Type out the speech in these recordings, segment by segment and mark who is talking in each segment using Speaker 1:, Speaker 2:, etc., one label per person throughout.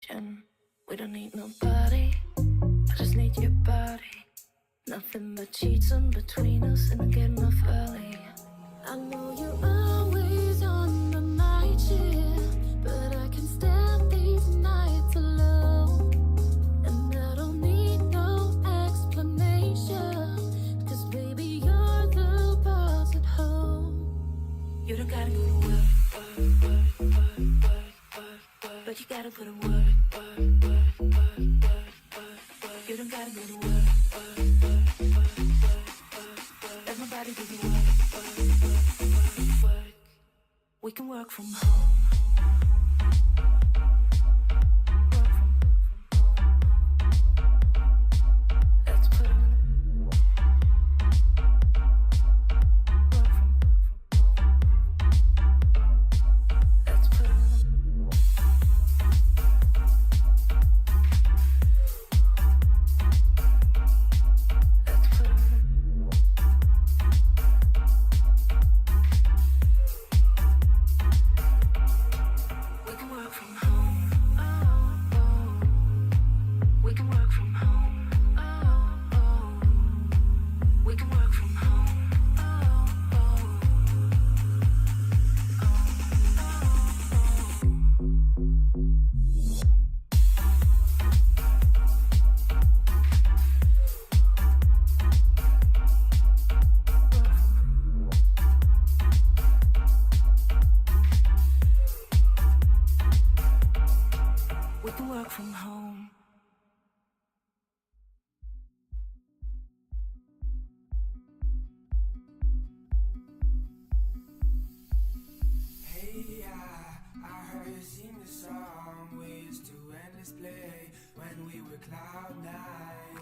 Speaker 1: question. We don't need nobody, I just need your body. Nothing but cheating between us and getting off early. I know you're always on the night shift, but I can stand these nights alone. And I don't need no explanation, cause baby you're the boss at home. You don't gotta go to work, but you gotta put in work. You don't gotta go to work, let my body do the work. We can work from home. Let's put it in. Let's put it in. From home.
Speaker 2: Hey, I heard you sing the song we used to endless play when we were cloud nine.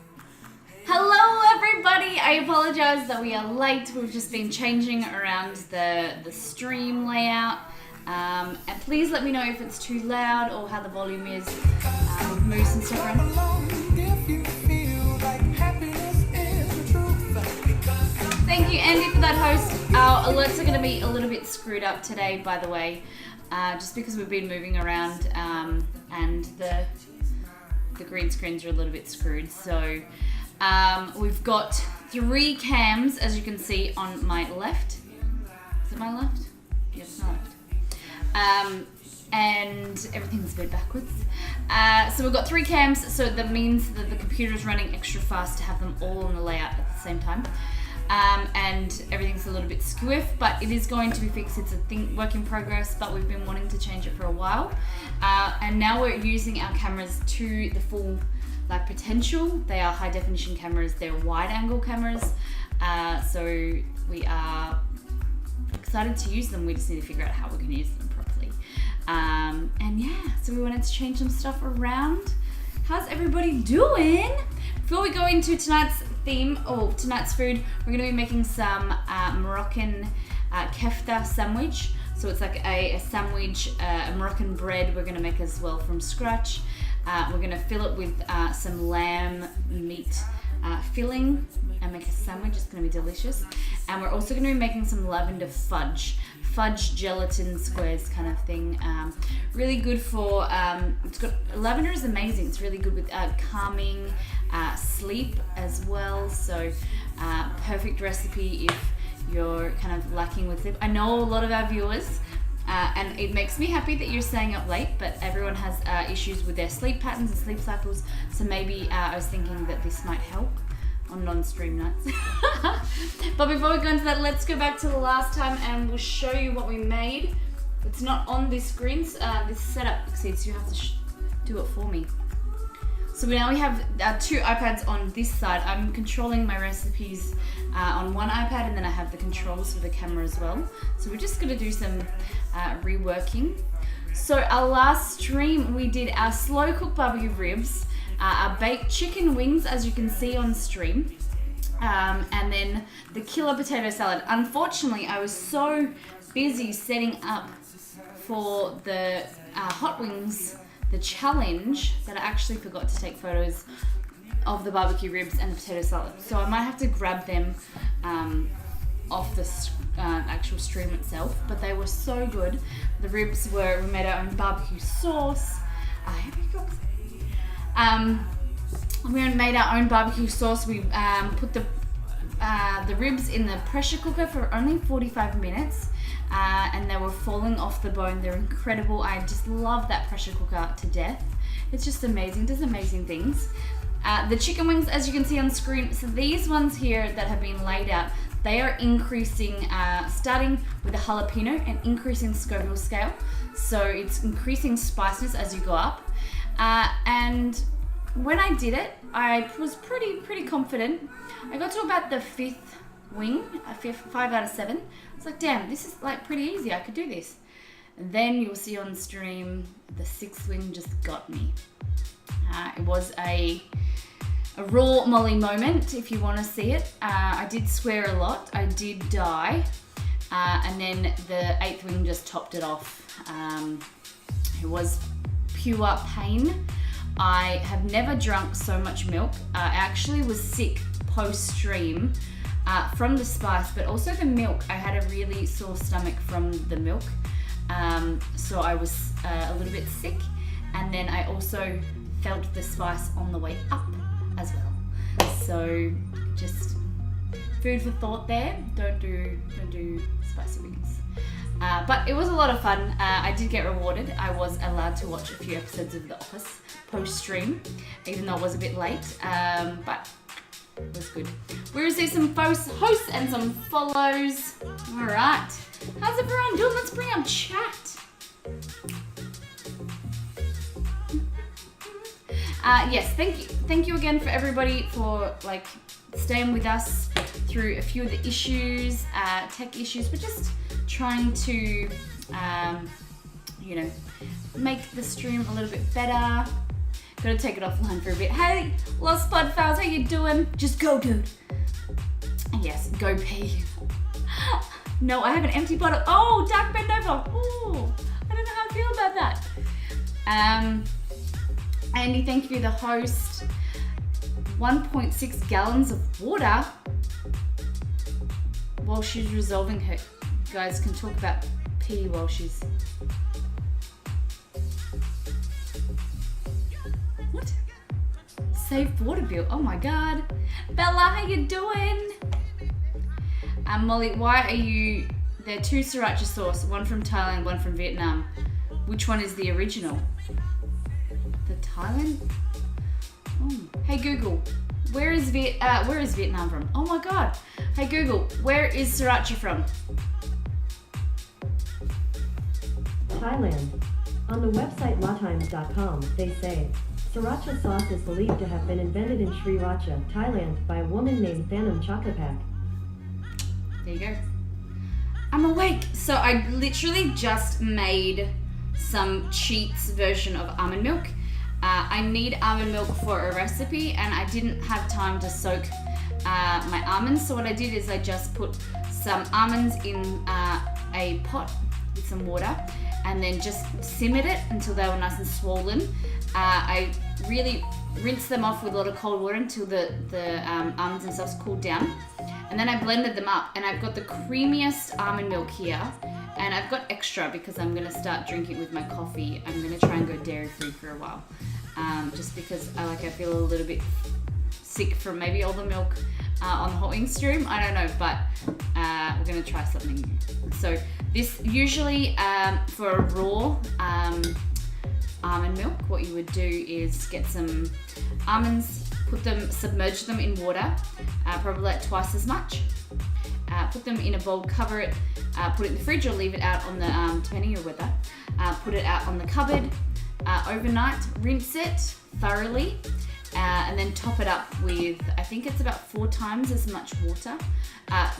Speaker 3: Hello everybody! I apologize that we are late. We've just been changing around the stream layout. And please let me know if it's too loud or how the volume is. We've moved some stuff around. Thank you, Andy, for that host. Our alerts are going to be a little bit screwed up today, by the way, just because we've been moving around and the green screens are a little bit screwed. So we've got 3 cams, as you can see on my left. Is it my left? Yes, it's my left. And everything's a bit backwards. So we've got 3 cams, so that means that the computer is running extra fast to have them all on the layout at the same time. And everything's a little bit squiff, but it is going to be fixed. It's a work in progress, but we've been wanting to change it for a while. And now we're using our cameras to the full potential. They are high definition cameras, they're wide angle cameras. So we are excited to use them. We just need to figure out how we can use them properly. And yeah, so we wanted to change some stuff around. How's everybody doing? Before we go into tonight's theme, or tonight's food, we're going to be making some Moroccan Kefta sandwich. So it's like a sandwich, a Moroccan bread we're going to make as well from scratch. We're going to fill it with some lamb meat filling and make a sandwich. It's going to be delicious. And we're also going to be making some lavender fudge gelatin squares kind of thing. Really good for, lavender is amazing. It's really good with calming sleep as well. So perfect recipe if you're kind of lacking with sleep. I know a lot of our viewers, and it makes me happy that you're staying up late, but everyone has issues with their sleep patterns and sleep cycles. So maybe I was thinking that this might help on non-stream nights. But before we go into that, let's go back to the last time and we'll show you what we made. It's not on this screen, this setup, so you have to do it for me. So now we have 2 iPads on this side. I'm controlling my recipes on one iPad, and then I have the controls for the camera as well. So we're just gonna do some reworking. So our last stream, we did our slow cooked barbecue ribs, our baked chicken wings, as you can see on stream, and then the killer potato salad. Unfortunately, I was so busy setting up for the hot wings, the challenge, that I actually forgot to take photos of the barbecue ribs and the potato salad. So I might have to grab them off the actual stream itself, but they were so good. The ribs we made our own barbecue sauce. Have you got We made our own barbecue sauce. We put the ribs in the pressure cooker for only 45 minutes. And they were falling off the bone. They're incredible. I just love that pressure cooker to death. It's just amazing. It does amazing things. The chicken wings, as you can see on screen, so these ones here that have been laid out, they are increasing, starting with a jalapeno and increasing Scoville scale. So it's increasing spiciness as you go up. And when I did it, I was pretty confident. I got to about the 5th wing, 5 out of 7. It's like, damn, this is like pretty easy. I could do this. And then you'll see on stream, the 6th wing just got me. It was a raw Molly moment, if you want to see it. I did swear a lot. I did die. And then the 8th wing just topped it off. It was pure pain. I have never drunk so much milk. I actually was sick post-stream. From the spice, but also the milk. I had a really sore stomach from the milk, so I was a little bit sick, and then I also felt the spice on the way up as well. So just food for thought there. Don't do spicy wings. But it was a lot of fun. I did get rewarded. I was allowed to watch a few episodes of The Office post-stream, even though it was a bit late, but it was good. We received some hosts and some follows. All right. How's everyone doing? Let's bring up chat. Yes, thank you again for everybody for like staying with us through a few of the issues, tech issues, but just trying to, make the stream a little bit better. Gotta take it offline for a bit. Hey, Lost Pod Files, how you doing? Just go, dude. Yes, go pee. No, I have an empty bottle. Oh, Dark Bend Over. Oh, I don't know how I feel about that. Andy, thank you for the host. 1.6 gallons of water while she's resolving her. You guys can talk about pee while she's... What? Saved water bill. Oh my god. Bella, how you doing? Molly, why are you... There are 2 sriracha sauce, one from Thailand, one from Vietnam. Which one is the original? The Thailand? Oh. Hey Google, where is Vietnam from? Oh my god. Hey Google, where is sriracha from?
Speaker 4: Thailand. On the website lawtimes.com, they say, sriracha sauce is believed to have been invented in Sriracha, Thailand, by a woman named Thanam Chakapak.
Speaker 3: There you go. I'm awake. So I literally just made some Cheats version of almond milk. I need almond milk for a recipe and I didn't have time to soak my almonds. So what I did is I just put some almonds in a pot with some water and then just simmered it until they were nice and swollen. I really rinsed them off with a lot of cold water until the almonds themselves cooled down. And then I blended them up and I've got the creamiest almond milk here. And I've got extra because I'm gonna start drinking it with my coffee. I'm gonna try and go dairy free for a while. Just because I feel a little bit sick from maybe all the milk on the hot wing stream. I don't know, but we're gonna try something new. So this usually for a raw almond milk, what you would do is get some almonds, submerge them in water, probably like twice as much. Put them in a bowl, cover it, put it in the fridge or leave it out on the, depending on your weather, put it out on the cupboard overnight, rinse it thoroughly, and then top it up with, I think it's about 4 times as much water.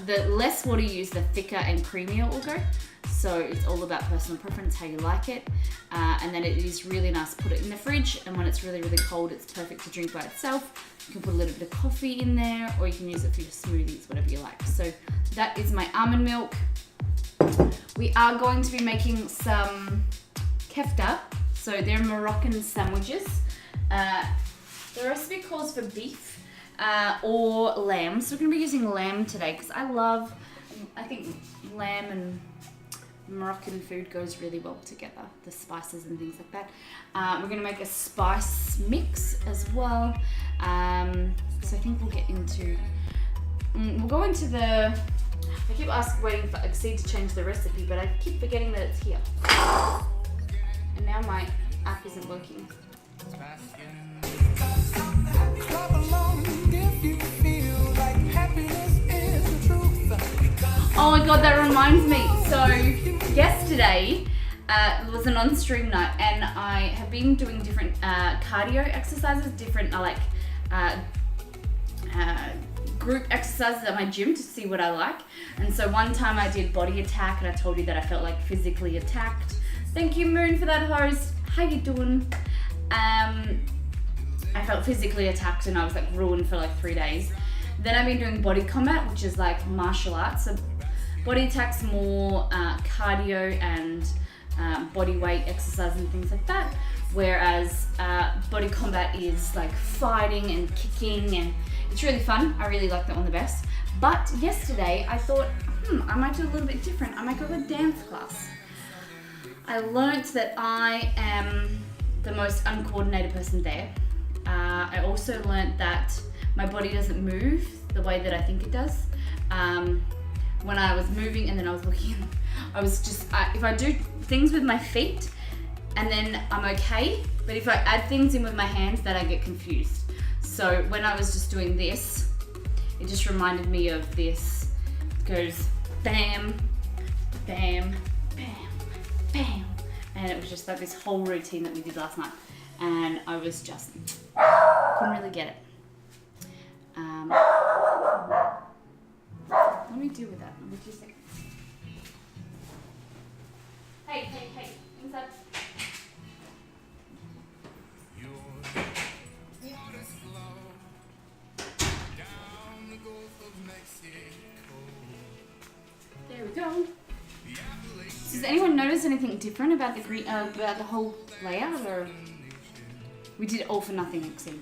Speaker 3: The less water you use, the thicker and creamier it will go. So it's all about personal preference, how you like it. And then it is really nice to put it in the fridge, and when it's really, really cold, it's perfect to drink by itself. You can put a little bit of coffee in there, or you can use it for your smoothies, whatever you like. So that is my almond milk. We are going to be making some kefta. So they're Moroccan sandwiches. The recipe calls for beef or lamb. So we're going to be using lamb today because I think lamb and Moroccan food goes really well together, the spices and things like that. We're going to make a spice mix as well. So I think we'll get into, we'll go into the, I keep waiting for Exceed to change the recipe, but I keep forgetting that it's here. And now my app isn't working. Oh my god, that reminds me. So yesterday was an on-stream night, and I have been doing different cardio exercises, different group exercises at my gym to see what I like. And so one time I did body attack, and I told you that I felt like physically attacked. Thank you, Moon, for that host. How you doing? I felt physically attacked, and I was like ruined for like 3 days. Then I've been doing body combat, which is like martial arts. So body attack's more cardio and body weight exercise and things like that. Whereas body combat is like fighting and kicking, and it's really fun. I really like that one the best. But yesterday I thought, I might do a little bit different. I might go to a dance class. I learnt that I am the most uncoordinated person there. I also learnt that my body doesn't move the way that I think it does. When I was moving and then I was looking, I was just, if I do things with my feet and then I'm okay, but if I add things in with my hands, then I get confused. So when I was just doing this, it just reminded me of this. It goes bam, bam, bam, bam. And it was just like this whole routine that we did last night. And I was just, couldn't really get it. Let me deal with that. Give me 2 seconds. Hey, inside. There we go. Does anyone notice anything different about the green, about the whole layout, or we did it all for nothing, Maxine?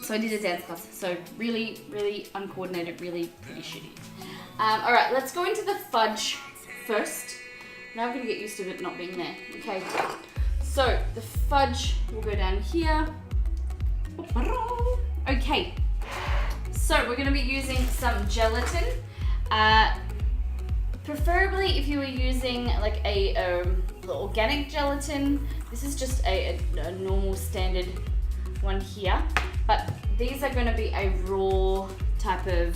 Speaker 3: So I did a dance class. So really, really uncoordinated, really pretty shitty. All right, let's go into the fudge first. Now I'm gonna get used to it not being there. Okay. So the fudge will go down here. Okay. So we're gonna be using some gelatin. Preferably if you were using like a organic gelatin. This is just a normal standard one here. But these are gonna be a raw type of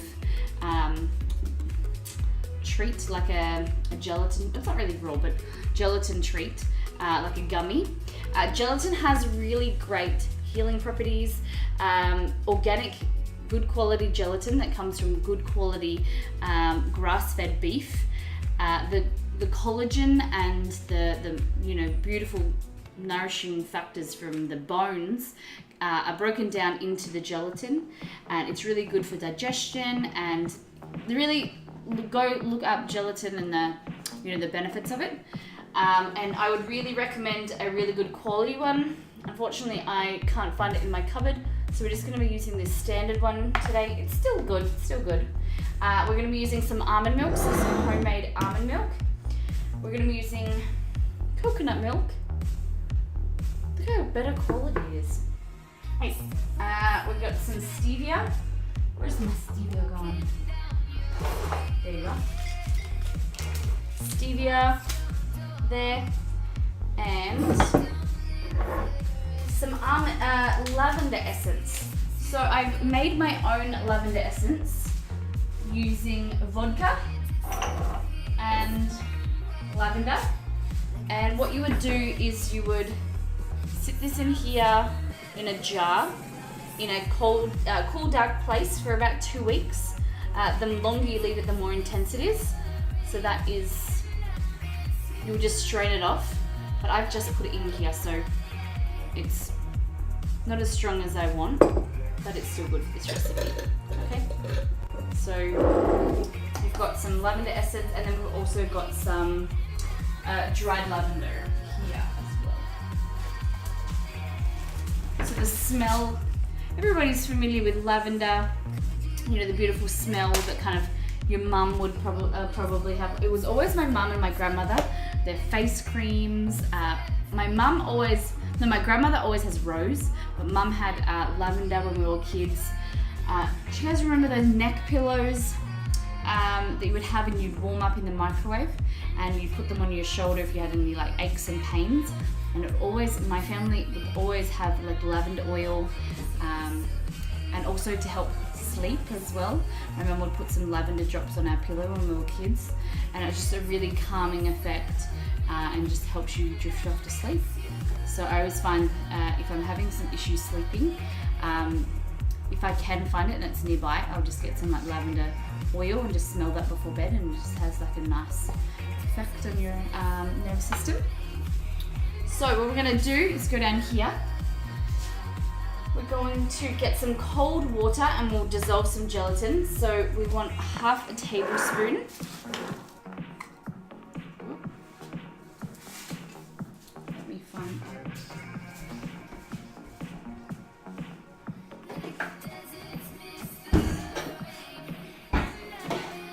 Speaker 3: treat, like a gelatin. It's not really raw, but gelatin treat, like a gummy. Gelatin has really great healing properties. Organic, good quality gelatin that comes from good quality grass-fed beef. The collagen and the beautiful nourishing factors from the bones are broken down into the gelatin, and it's really good for digestion. And really go look up gelatin and the benefits of it. And I would really recommend a really good quality one. Unfortunately, I can't find it in my cupboard, so we're just going to be using this standard one today. It's still good, We're going to be using some almond milk, so some homemade almond milk. We're going to be using coconut milk. Look how better quality it is. Nice. We've got some stevia. Where's my stevia gone? There you go. Stevia there, and some lavender essence. So I've made my own lavender essence using vodka and lavender. And what you would do is you would sit this in here in a jar in a cool, dark place for about 2 weeks. The longer you leave it, the more intense it is. So that is, you'll just strain it off. But I've just put it in here, so it's not as strong as I want, but it's still good for this recipe. Okay. So we've got some lavender essence, and then we've also got some dried lavender here as well. So the smell, everybody's familiar with lavender, the beautiful smell that kind of your mum would probably have. It was always my mum and my grandmother. Their face creams. My grandmother always has rose, but mum had lavender when we were kids. Do you guys remember those neck pillows that you would have and you'd warm up in the microwave, and you put them on your shoulder if you had any like aches and pains? And my family would always have like lavender oil, and also to help sleep as well. My mum would put some lavender drops on our pillow when we were kids, and it was just a really calming effect, and just helps you drift off to sleep. So I always find if I'm having some issues sleeping, if I can find it and it's nearby, I'll just get some like lavender oil and just smell that before bed, and it just has like a nice effect on your nervous system. So what we're going to do is go down here. We're going to get some cold water and we'll dissolve some gelatin. So we want half a tablespoon. Let me find it.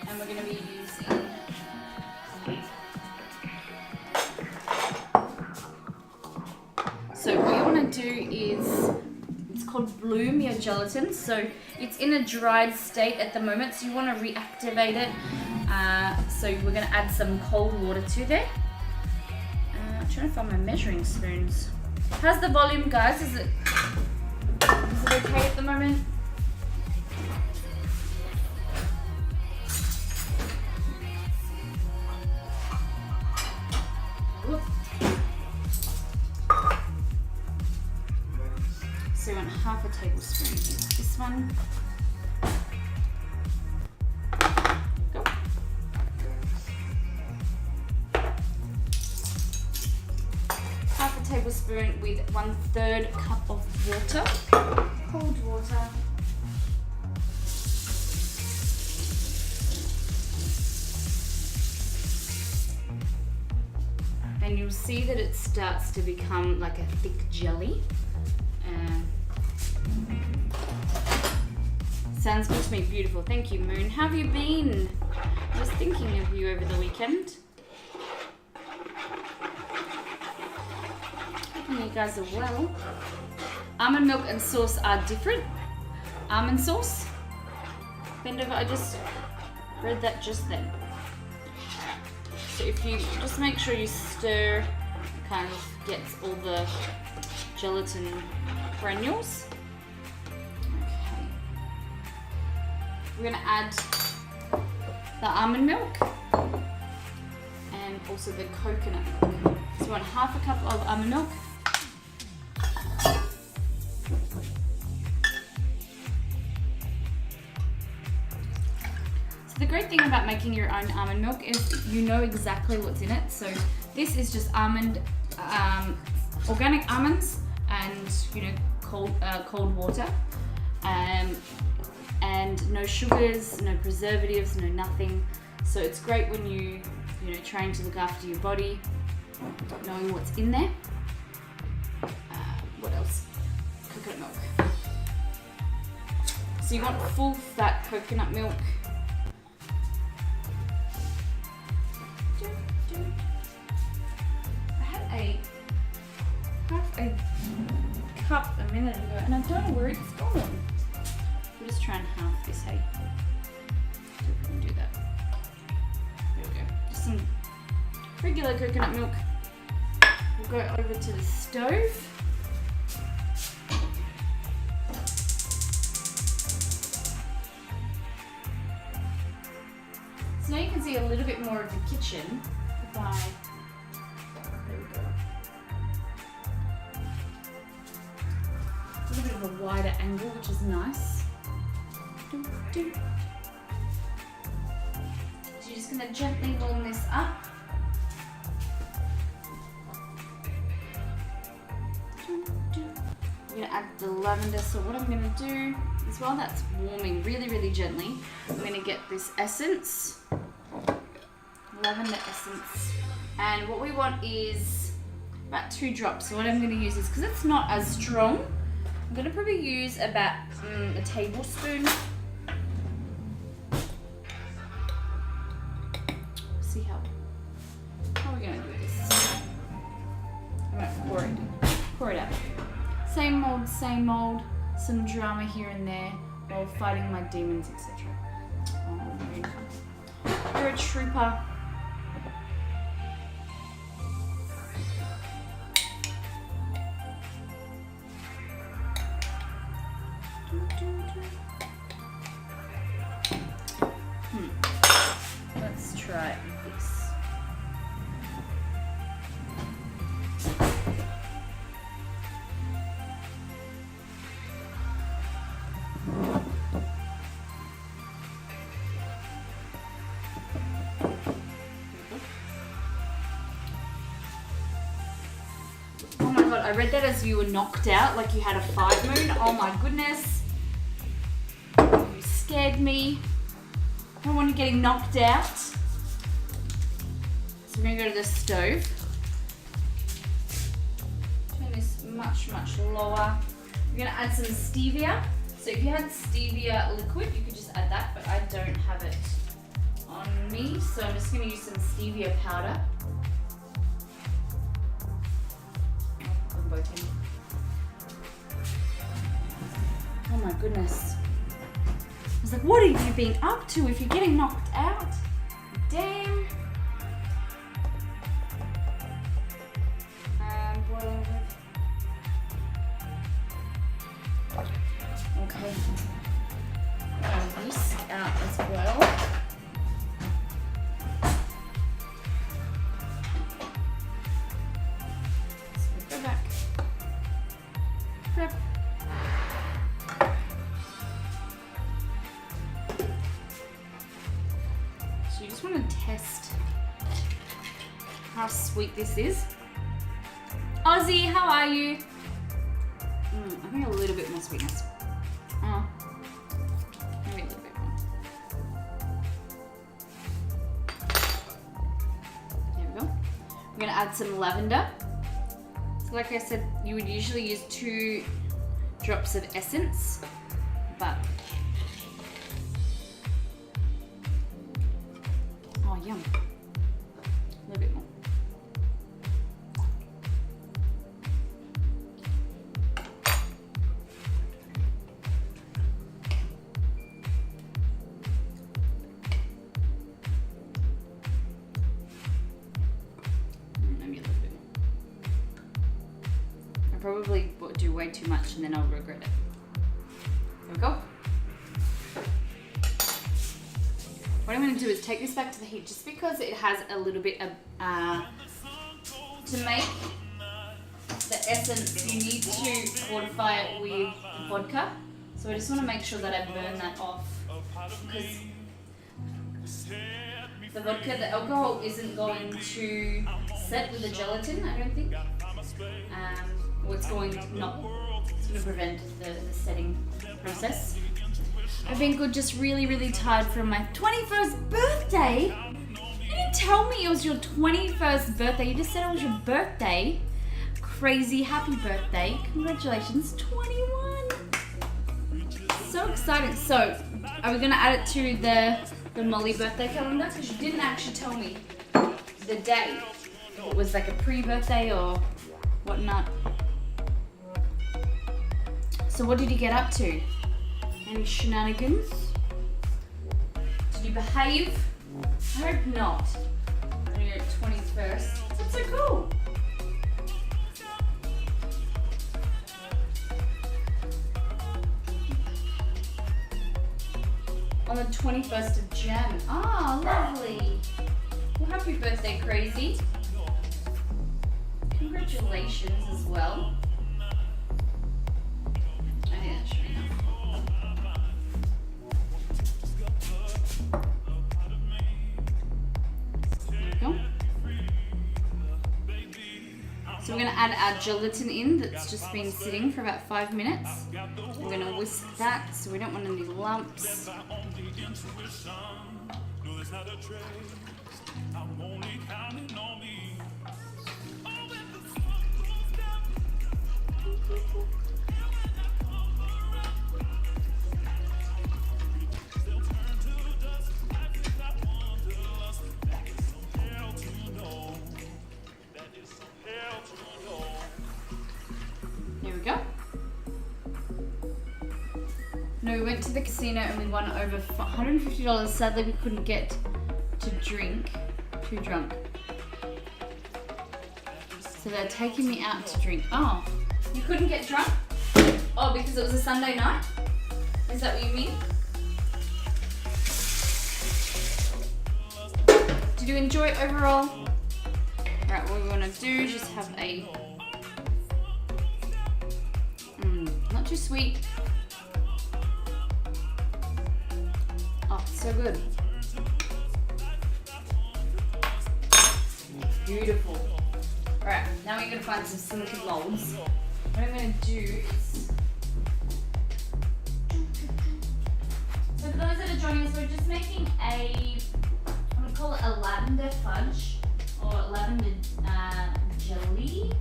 Speaker 3: And we're going to be using so what you want to do is, it's called bloom your gelatin. So it's in a dried state at the moment, so you want to reactivate it. So we're going to add some cold water to there. I'm trying to find my measuring spoons. How's the volume, guys? Is it okay at the moment? So you want half a tablespoon of this one. Go. Half a tablespoon with 1/3 cup of water, cold water. And you'll see that it starts to become like a thick jelly. Sounds good to me. Beautiful. Thank you, Moon. How have you been? I was thinking of you over the weekend. Hoping you guys are well. Almond milk and sauce are different. Almond sauce. Bend over. I just read that just then. So if you just make sure you stir, it kind of gets all the gelatin granules. Okay. We're going to add the almond milk and also the coconut milk. So we want half a cup of almond milk. So the great thing about making your own almond milk is you know exactly what's in it. So this is just organic almonds and cold water, and no sugars, no preservatives, no nothing. So it's great when you trying to look after your body, knowing what's in there. What else? Coconut milk. So you want full fat coconut milk. I had half a cup a minute ago and I don't know where it's gone. We'll just try and half this, hey? See if we can do that. There we go. Just some regular coconut milk. We'll go over to the stove. So now you can see a little bit more of the kitchen by, there we go. A little bit of a wider angle, which is nice. So you're just going to gently warm this up. I'm going to add the lavender. So what I'm going to do is while that's warming really, really gently, I'm going to get this essence, lavender essence. And what we want is about 2 drops. So what I'm going to use is, because it's not as strong, I'm going to probably use about a tablespoon. Same old, some drama here and there while fighting my demons, etc. Oh, there you go. You're a trooper. Let's try this. Oh my god, I read that as you were knocked out, like you had a 5 moon. Oh my goodness. You scared me. I don't want you getting knocked out. So we're gonna go to the stove. Turn this much lower. We're gonna add some stevia. So if you had stevia liquid, you could just add that, but I don't have it on me. So I'm just gonna use some stevia powder. On both ends. Oh my goodness. I was like, what have you been up to if you're getting knocked out? Damn. Boiling over. Okay. Whisk out as well. So go back. Grab. So you just want to test how sweet this is. Ozzy, how are you? I think a little bit more sweetness. Oh, maybe a little bit more. There we go. We're gonna add some lavender. So like I said, you would usually use 2 drops of essence, but oh, yum. A little bit more. Maybe a little bit more. I probably do way too much and then I'll regret it. There we go. What I'm going to do is take this back to the heat just because it has a little bit of, to make the essence, you need to fortify it with vodka. So I just want to make sure that I burn that off because the vodka, the alcohol isn't going to set with the gelatin, I don't think. Or it's going to prevent the setting process. I've been good, just really tired from my 21st birthday. You didn't tell me it was your 21st birthday. You just said it was your birthday. Crazy happy birthday. Congratulations, 21. So exciting. So, are we going to add it to the Molly birthday calendar? Because you didn't actually tell me the day. If it was like a pre-birthday or whatnot. So what did you get up to? Any shenanigans? Did you behave? I hope not. On your 21st. That's so cool. On the 21st of Jan. Ah, lovely. Well, happy birthday, Crazy. Congratulations as well. I think that should be enough. So we're going to add our gelatin in that's just been sitting for about 5 minutes. We're going to whisk that so we don't want any lumps. There we go. No, we went to the casino and we won over $150. Sadly, we couldn't get to drink. Too drunk. So they're taking me out to drink. Oh, you couldn't get drunk? Oh, because it was a Sunday night? Is that what you mean? Did you enjoy it overall? Alright, what we want to do is just have a... not too sweet. Oh, so good. Beautiful. Alright, now we're going to find some silicone molds. What I'm going to do is... So for those that are joining us, we're just making a... I'm going to call it a lavender fudge. Or lavender jelly.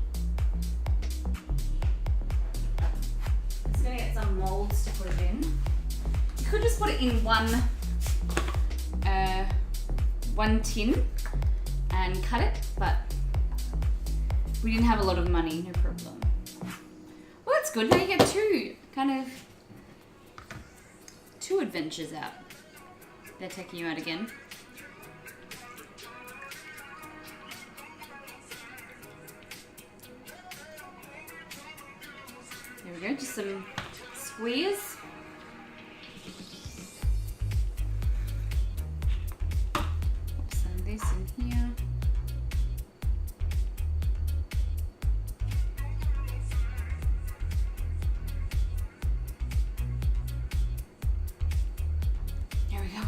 Speaker 3: Just going to get some molds to put it in. You could just put it in one tin and cut it, but we didn't have a lot of money, no problem. Well, that's good. Now you get two adventures out. They're taking you out again. There we go, just some squares. Put some of this in here. There we go.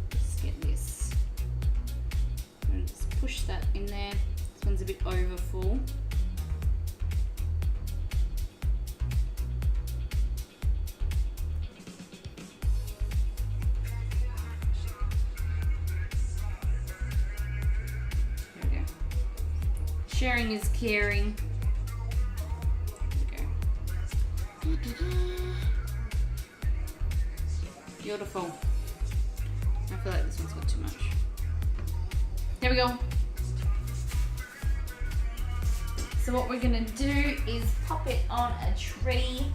Speaker 3: Just get this. I'm gonna just push that in there. This one's a bit over full. Sharing is caring. There we go. Beautiful. I feel like this one's got too much. There we go. So what we're gonna do is pop it on a tray.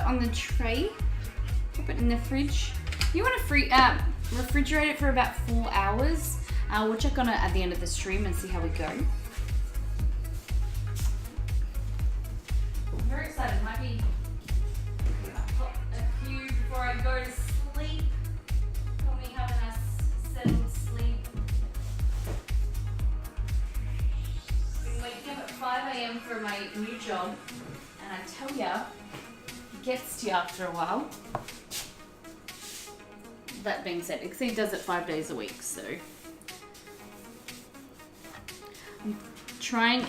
Speaker 3: On the tray, pop it in the fridge. You want to refrigerate it for about 4 hours. We'll check on it at the end of the stream and see how we go. I'm very excited. Might be a few before I go to sleep. Help me have a nice settled sleep. Been waking up at 5 a.m. for my new job, and I tell ya, gets to you after a while. That being said, Exceed does it 5 days a week, so I'm trying.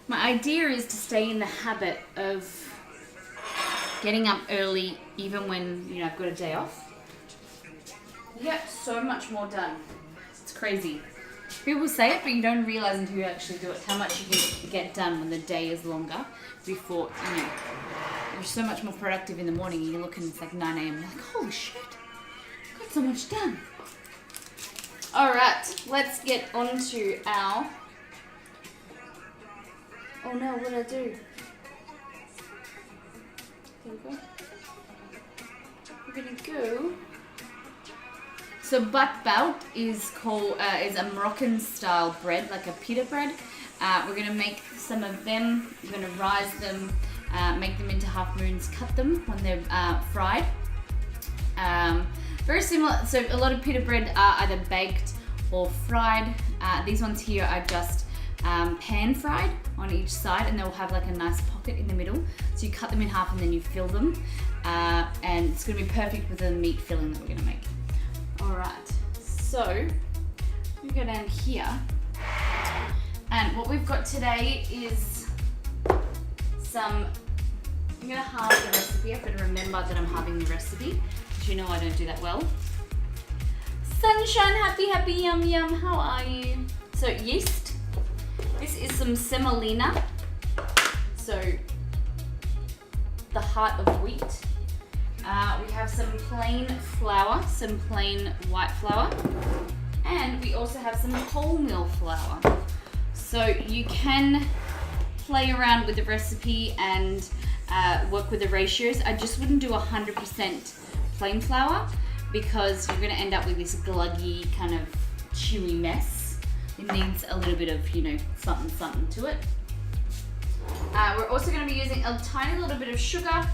Speaker 3: My idea is to stay in the habit of getting up early, even when I've got a day off. You get so much more done. It's crazy. People say it, but you don't realize until you actually do it how much you can get done when the day is longer. Before, you're so much more productive in the morning. You look and it's like 9 a.m. You're like, holy shit, I've got so much done. All right, let's get on to our... Oh no, what did I do? There we go. We're gonna go... So batbout is a Moroccan style bread, like a pita bread. We're gonna make some of them. We're gonna rise them, make them into half moons, cut them when they're fried. Very similar. So a lot of pita bread are either baked or fried. These ones here are just pan fried on each side, and they'll have like a nice pocket in the middle. So you cut them in half and then you fill them, and it's gonna be perfect with the meat filling that we're gonna make. All right, so we go down here, and what we've got today is some, I'm gonna halve the recipe. I've got to remember that I'm halving the recipe, because you know I don't do that well. Sunshine, happy, yum, yum, how are you? So yeast, this is some semolina, so the heart of wheat. We have some plain flour, some plain white flour, and we also have some wholemeal flour. So you can play around with the recipe and work with the ratios. I just wouldn't do 100% plain flour because you're going to end up with this gluggy kind of chewy mess. It needs a little bit of, something to it. We're also going to be using a tiny little bit of sugar,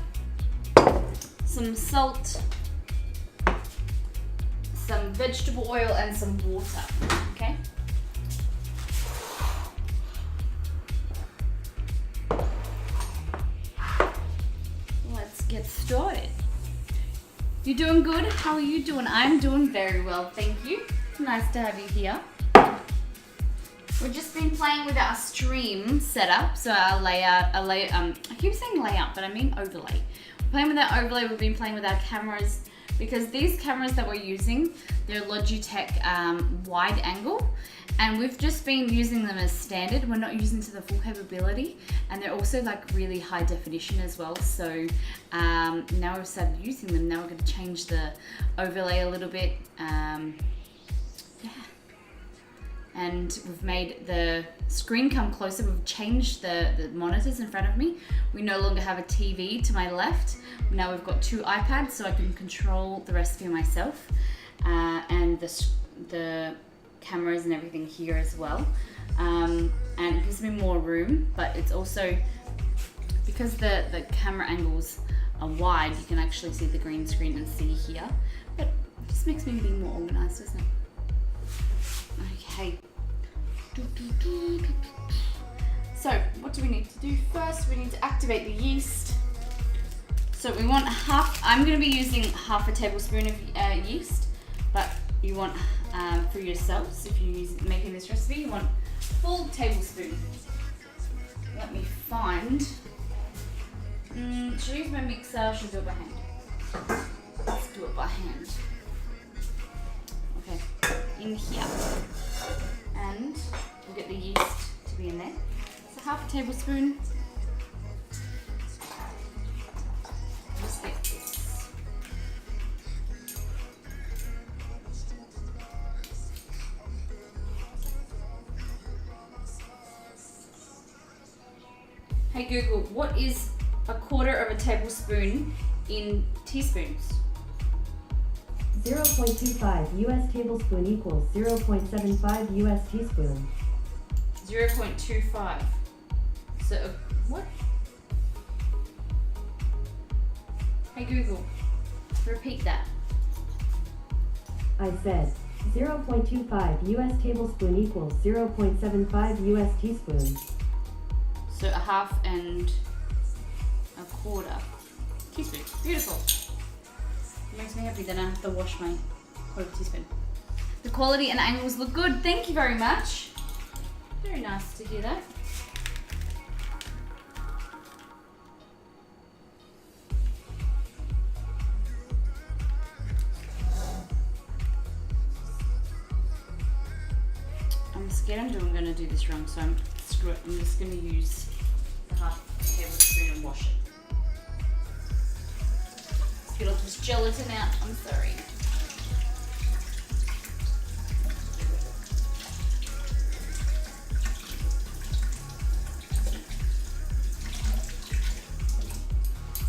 Speaker 3: some salt, some vegetable oil, and some water, okay? Let's get started. You doing good? How are you doing? I'm doing very well, thank you. Nice to have you here. We've just been playing with our stream setup, so our layout, I keep saying layout, but I mean overlay. We're playing with our overlay, we've been playing with our cameras, because these cameras that we're using, they're Logitech wide angle, and we've just been using them as standard. We're not using to the full capability, and they're also like really high definition as well. So now we've started using them. Now we're going to change the overlay a little bit. Yeah. And we've made the screen come closer. We've changed the monitors in front of me. We no longer have a TV to my left. Now we've got 2 iPads, so I can control the recipe myself. And the cameras and everything here as well. And it gives me more room, but it's also, because the camera angles are wide, you can actually see the green screen and see here. But it just makes me be more organized, doesn't it? Okay. So what do we need to do first? We need to activate the yeast. So we want I'm going to be using half a tablespoon of yeast, but you want for yourselves, if you're making this recipe, you want full tablespoon. Let me find. Should I use my mixer or should I do it by hand? Let's do it by hand. Okay, in here. And we'll get the yeast to be in there. So half a tablespoon. Just like this. Hey Google, what is a quarter of a tablespoon in teaspoons?
Speaker 4: 0.25 US tablespoon equals 0.75 US teaspoon.
Speaker 3: 0.25. So, what? Hey Google, repeat that.
Speaker 4: I said 0.25 US tablespoon equals 0.75 US teaspoon.
Speaker 3: So a half and a quarter teaspoon. Beautiful. It makes me happy that I have to wash my quarter teaspoon. The quality and angles look good. Thank you very much. Very nice to hear that. I'm scared I'm going to do this wrong, so screw it. I'm just going to use the half tablespoon and wash it. Spit all this gelatin out. I'm sorry.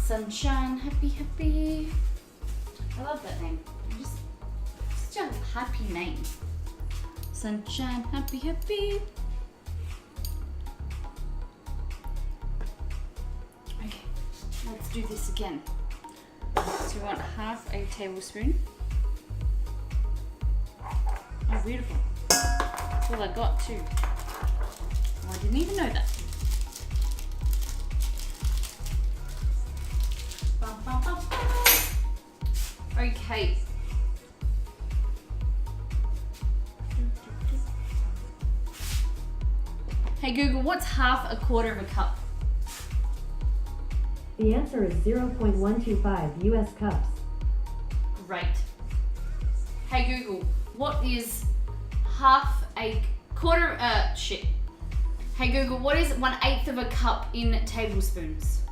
Speaker 3: Sunshine, happy, happy. I love that name. Just such a happy name. Sunshine, happy, happy. Okay, let's do this again. So we want half a tablespoon. Oh, beautiful. That's all I got too. Oh, I didn't even know that. Bum, bum, bum, bum. Okay. Hey Google, what's half a quarter of a cup?
Speaker 4: The answer is 0.125 US cups.
Speaker 3: Great. Hey Google, what is half a quarter, Hey Google, what is 1/8 of a cup in tablespoons?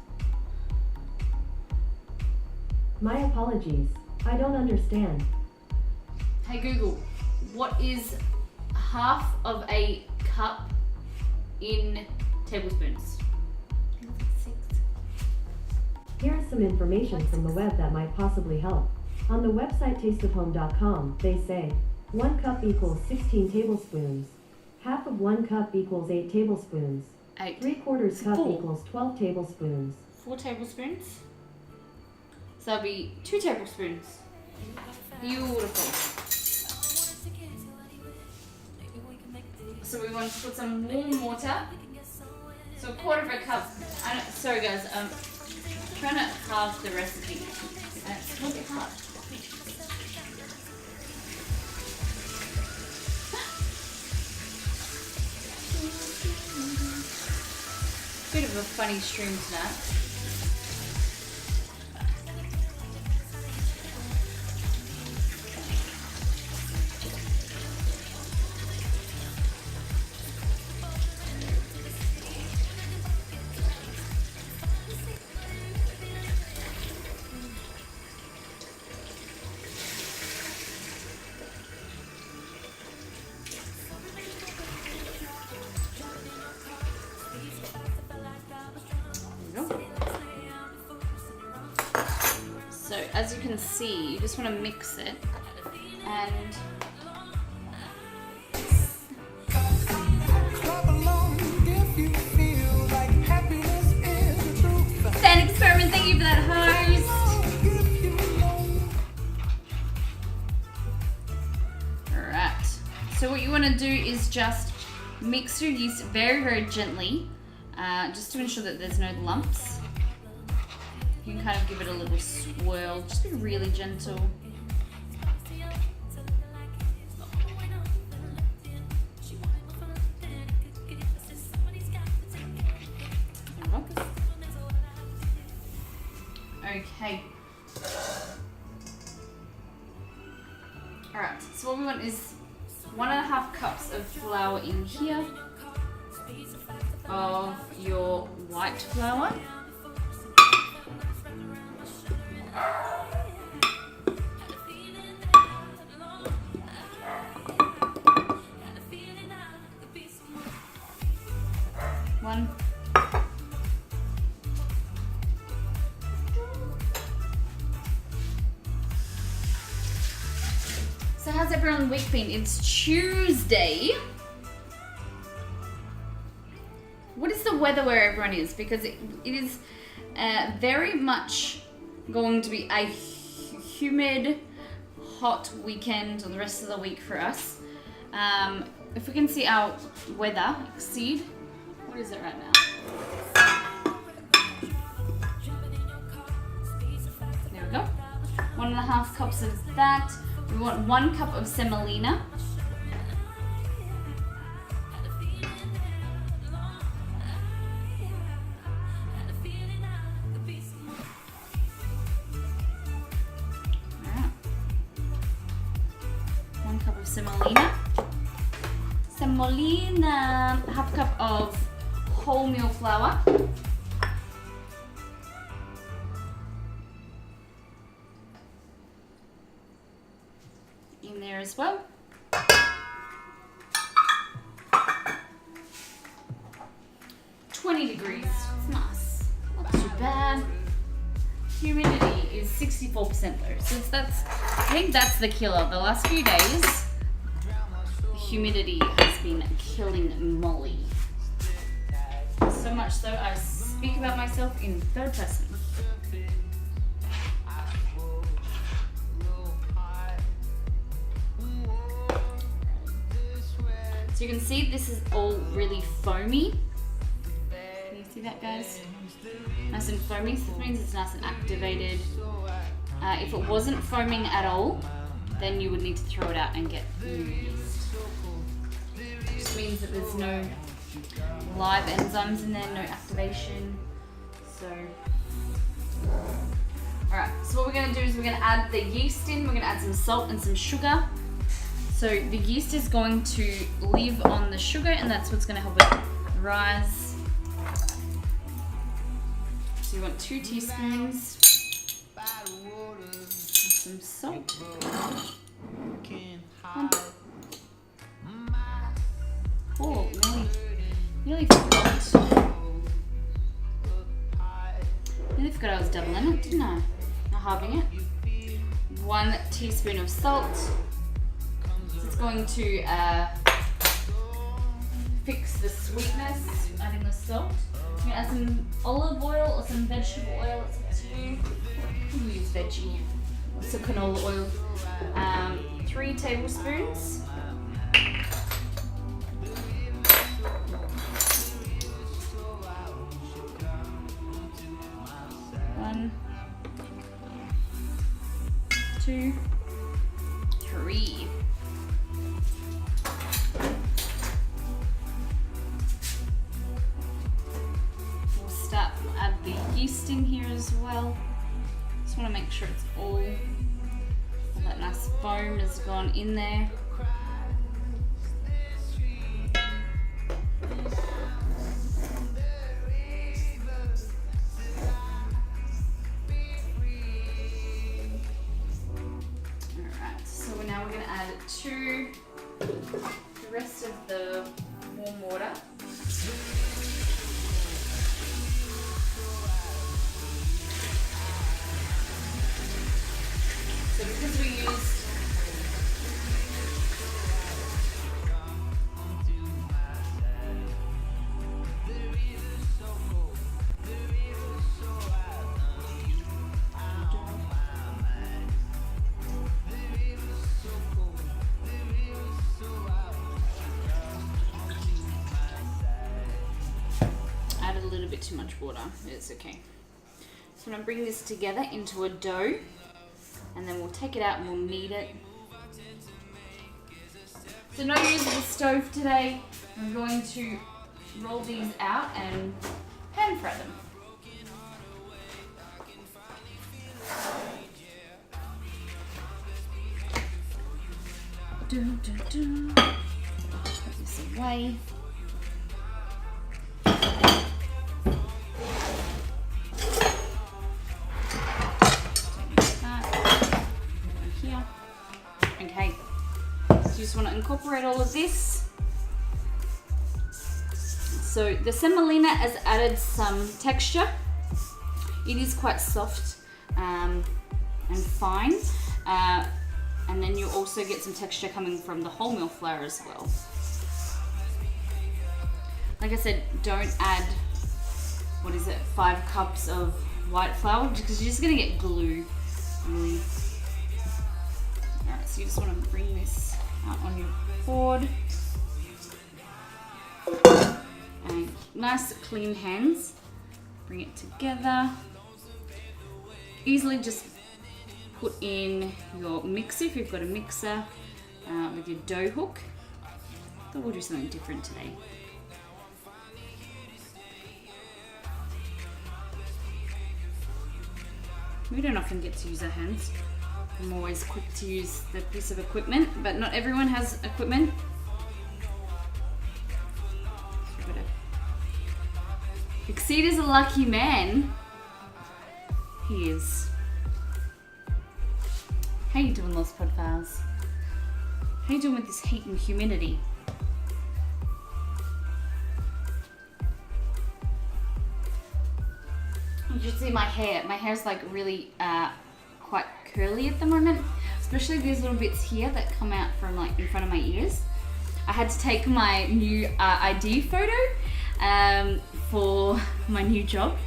Speaker 4: My apologies. I don't understand.
Speaker 3: Hey Google, what is half of a cup in tablespoons?
Speaker 4: Here is some information from the web that might possibly help. On the website tasteofhome.com, they say 1 cup equals 16 tablespoons. Half of 1 cup equals 8 tablespoons.
Speaker 3: 8.
Speaker 4: 3/4 cup
Speaker 3: Four.
Speaker 4: equals 12 tablespoons.
Speaker 3: 4 tablespoons. So that'll be 2 tablespoons. Beautiful. So we want to put some warm water. So 1/4 cup. Sorry guys, I'm trying to halve the recipe. It's a little bit hard. Bit of a funny stream tonight. So as you can see, you just want to mix it and fan experiment, thank you for that host. Alright, so what you want to do is just mix your yeast very, very gently, just to ensure that there's no lumps. You can kind of give it a little swirl, just be really gentle. Okay. Alright, so what we want is 1.5 cups of flour in here of your white flour. One. So how's everyone's week been? It's Tuesday. What is the weather where everyone is? Because it is very much going to be a humid, hot weekend or the rest of the week for us. If we can see our weather exceed, what is it right now? There we go. 1.5 cups of that. We want 1 cup of semolina. Semolina, 1/2 cup of wholemeal flour. In there as well. $20. It's nice. Not too bad. Humidity is 64% though. So I think that's the killer. The last few days, humidity has been killing Molly. So much so I speak about myself in third person. So you can see this is all really foamy. Can you see that, guys? Nice and foamy, so that means it's nice and activated. If it wasn't foaming at all, then you would need to throw it out and get new yeast. Just means that there's no live enzymes in there, no activation. So, alright, so what we're going to do is we're going to add the yeast in, we're going to add some salt and some sugar. So the yeast is going to live on the sugar and that's what's going to help it rise. So you want 2 teaspoons. some salt. Oh, nearly forgot. Nearly forgot I was doubling it, didn't I? Not halving it. 1 teaspoon of salt. So it's going to fix the sweetness, adding the salt. You can add some olive oil or some vegetable oil, it's up to you. We'll use veggie. So canola oil. 3 tablespoons. One, 2, 3. We'll start to add the yeast in here as well. Just want to make sure it's all that nice foam has gone in there. Alright, so now we're going to add it to the rest of the warm water. So because we used added a little bit too much water, it's okay. So I'm going to bring this together into a dough. And then we'll take it out and we'll knead it. So no use of the stove today. I'm going to roll these out and pan fry them. Put this away. Okay, so you just want to incorporate all of this. So the semolina has added some texture. It is quite soft and fine. And then you also get some texture coming from the wholemeal flour as well. Like I said, don't add, 5 cups of white flour because you're just going to get glue. Really. Alright, so you just want to bring this out on your board. And nice clean hands. Bring it together. Easily just put in your mixer if you've got a mixer with your dough hook. I thought we'll do something different today. We don't often get to use our hands. I'm always quick to use the piece of equipment, but not everyone has equipment. Exceed is a lucky man. He is. How you doing, Lost Podfiles? How you doing with this heat and humidity? You should see my hair. My hair's like really quite curly at the moment, especially these little bits here that come out from like in front of my ears. I had to take my new ID photo for my new job,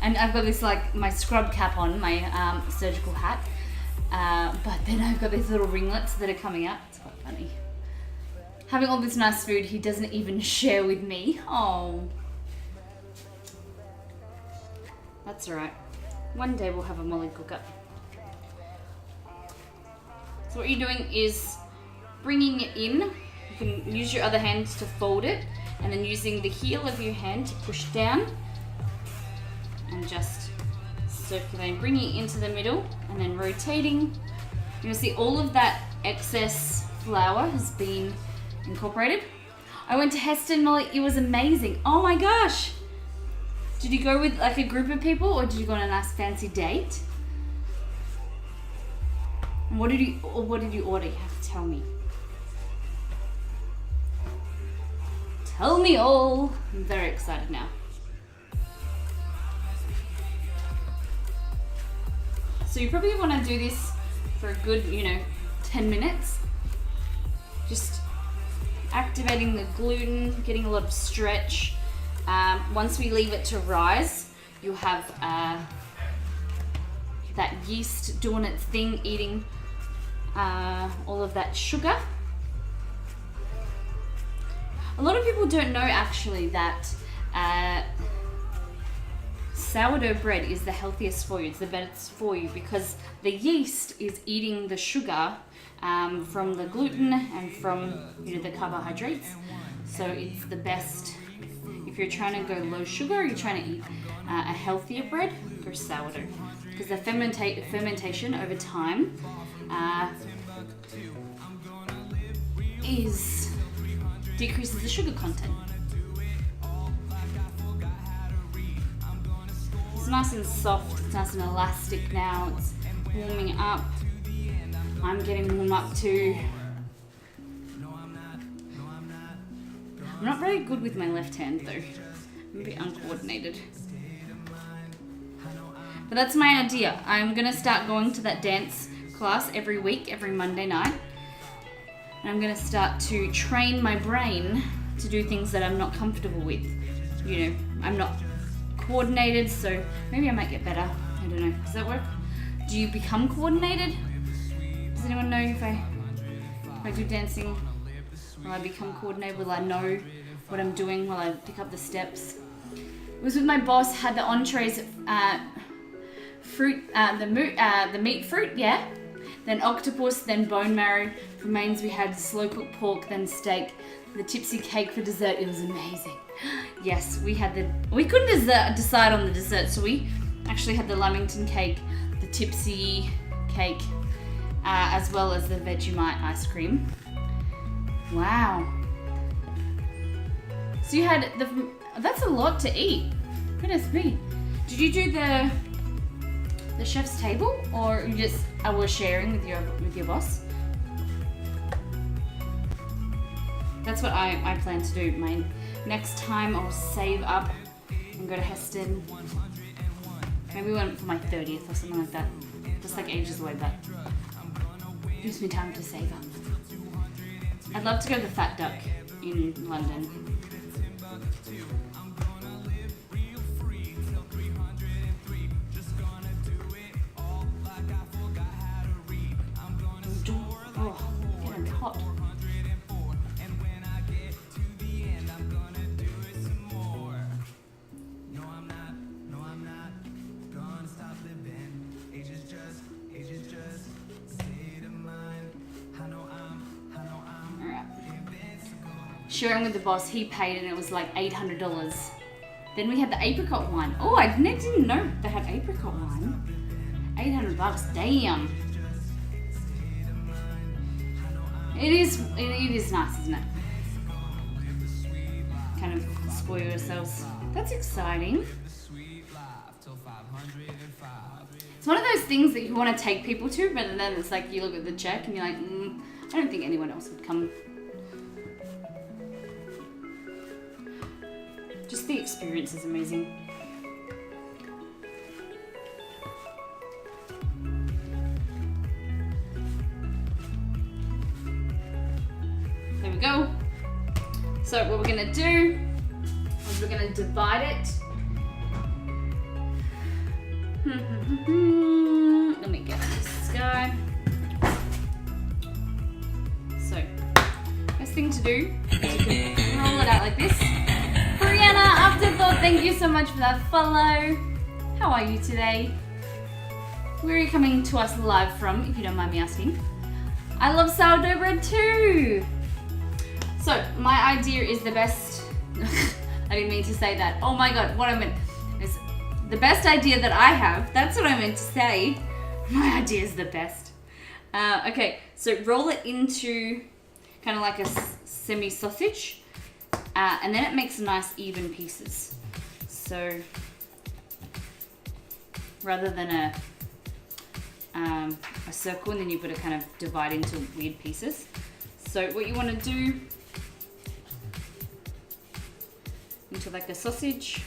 Speaker 3: and I've got this like my scrub cap on, my surgical hat, but then I've got these little ringlets that are coming out. It's quite funny. Having all this nice food he doesn't even share with me. Oh, that's alright. One day we'll have a Molly cook up. So what you're doing is bringing it in. You can use your other hand to fold it, and then using the heel of your hand to push down and just circulating, bringing it into the middle and then rotating. You'll see all of that excess flour has been incorporated. I went to Heston, Molly, it was amazing. Oh my gosh! Did you go with like a group of people or did you go on a nice fancy date? What did you order? You have to tell me. Tell me all. I'm very excited now. So you probably want to do this for a good, 10 minutes. Just activating the gluten, getting a lot of stretch. Once we leave it to rise, you'll have that yeast doing its thing, eating all of that sugar. A lot of people don't know actually that sourdough bread is the healthiest for you. It's the best for you because the yeast is eating the sugar from the gluten and from the carbohydrates. So it's the best. If you're trying to go low sugar, you're trying to eat a healthier bread, go sourdough. Because the fermentation over time decreases the sugar content. It's nice and soft, it's nice and elastic now, it's warming up. I'm getting warm up too. I'm not very good with my left hand though. I'm a bit uncoordinated. But that's my idea. I'm gonna start going to that dance class every week, every Monday night. And I'm gonna start to train my brain to do things that I'm not comfortable with. I'm not coordinated, so maybe I might get better. I don't know. Does that work? Do you become coordinated? Does anyone know if I do dancing, will I become coordinated? Will I know what I'm doing? Will I pick up the steps? It was with my boss, had the entrees, fruit, the meat fruit, yeah. Then octopus, then bone marrow. For mains we had slow cooked pork, then steak. The tipsy cake for dessert, it was amazing. Yes, we couldn't decide on the dessert, so we actually had the Lamington cake, the tipsy cake, as well as the Vegemite ice cream. Wow. So you had that's a lot to eat. Goodness me. Did you do the chef's table, or you just were sharing with your boss? That's what I plan to do. My next time I'll save up and go to Heston. Maybe one for my 30th or something like that. Just like ages away, but gives me time to save up. I'd love to go to the Fat Duck in London. Oh, getting hot. Sharing with the boss, he paid and it was like $800. Then we had the apricot wine. Oh, I didn't know they had apricot wine. $800, damn. It is nice, isn't it? Kind of spoil yourselves. That's exciting. It's one of those things that you want to take people to, but then it's like you look at the check and you're like, I don't think anyone else would come. Just the experience is amazing. There we go. So what we're gonna do is we're gonna divide it. Let me get this guy. So, first thing to do is you can roll it out like this. Brianna, Afterthought, thank you so much for that follow. How are you today? Where are you coming to us live from, if you don't mind me asking? I love sourdough bread too. So, my idea is the best. I didn't mean to say that. Oh my god, what I meant is the best idea that I have. That's what I meant to say. My idea is the best. Okay, so roll it into kind of like a semi-sausage. And then it makes nice even pieces. So rather than a circle, and then you've got to kind of divide into weird pieces. So what you want to do, into like a sausage.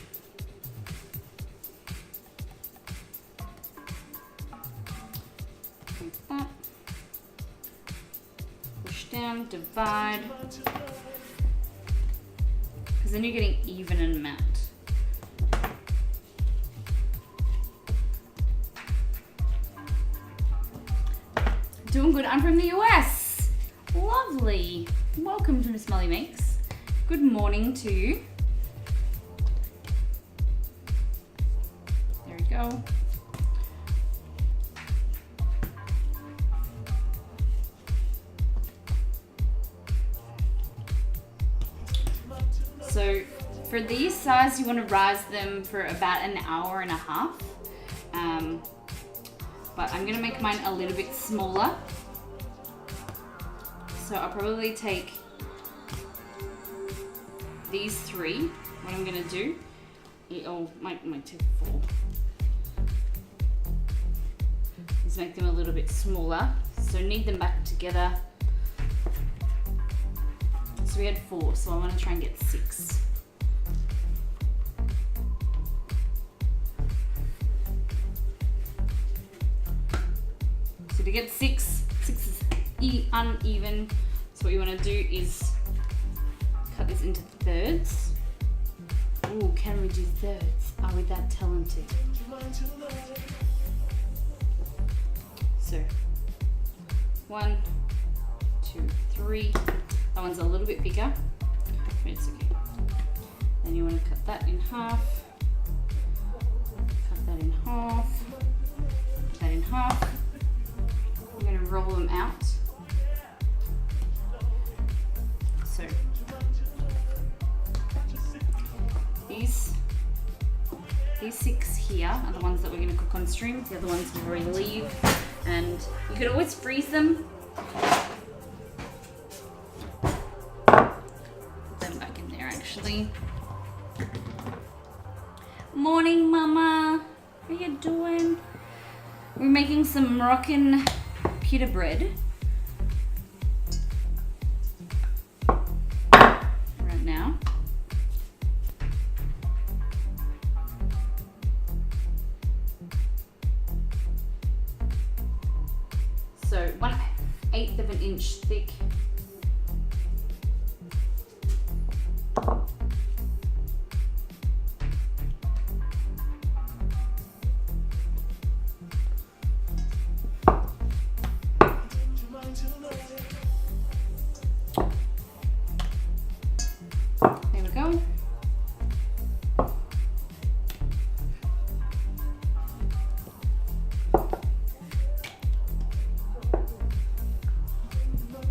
Speaker 3: Like that. Push down, divide. Because then you're getting even in amount. Doing good. I'm from the US. Lovely. Welcome to Miss Molly Makes. Good morning to you. There we go. So for these size, you want to rise them for about an hour and a half. But I'm going to make mine a little bit smaller. So I'll probably take these 3. What I'm going to do, might take 4. Is make them a little bit smaller. So knead them back together. So we had 4, so I want to try and get 6. So to get 6 is uneven. So what you want to do is cut this into thirds. Ooh, can we do thirds? Are we that talented? So 1, 2, 3. That one's a little bit bigger, but it's okay. Then you want to cut that in half. Cut that in half. Cut that in half. I'm going to roll them out. So these 6 here are the ones that we're going to cook on stream. The other ones we'll already leave, and you could always freeze them. Put them back in there actually. Morning, Mama. How you doing? We're making some Moroccan pita bread. Right now. So 1/8 of an inch thick. There we go.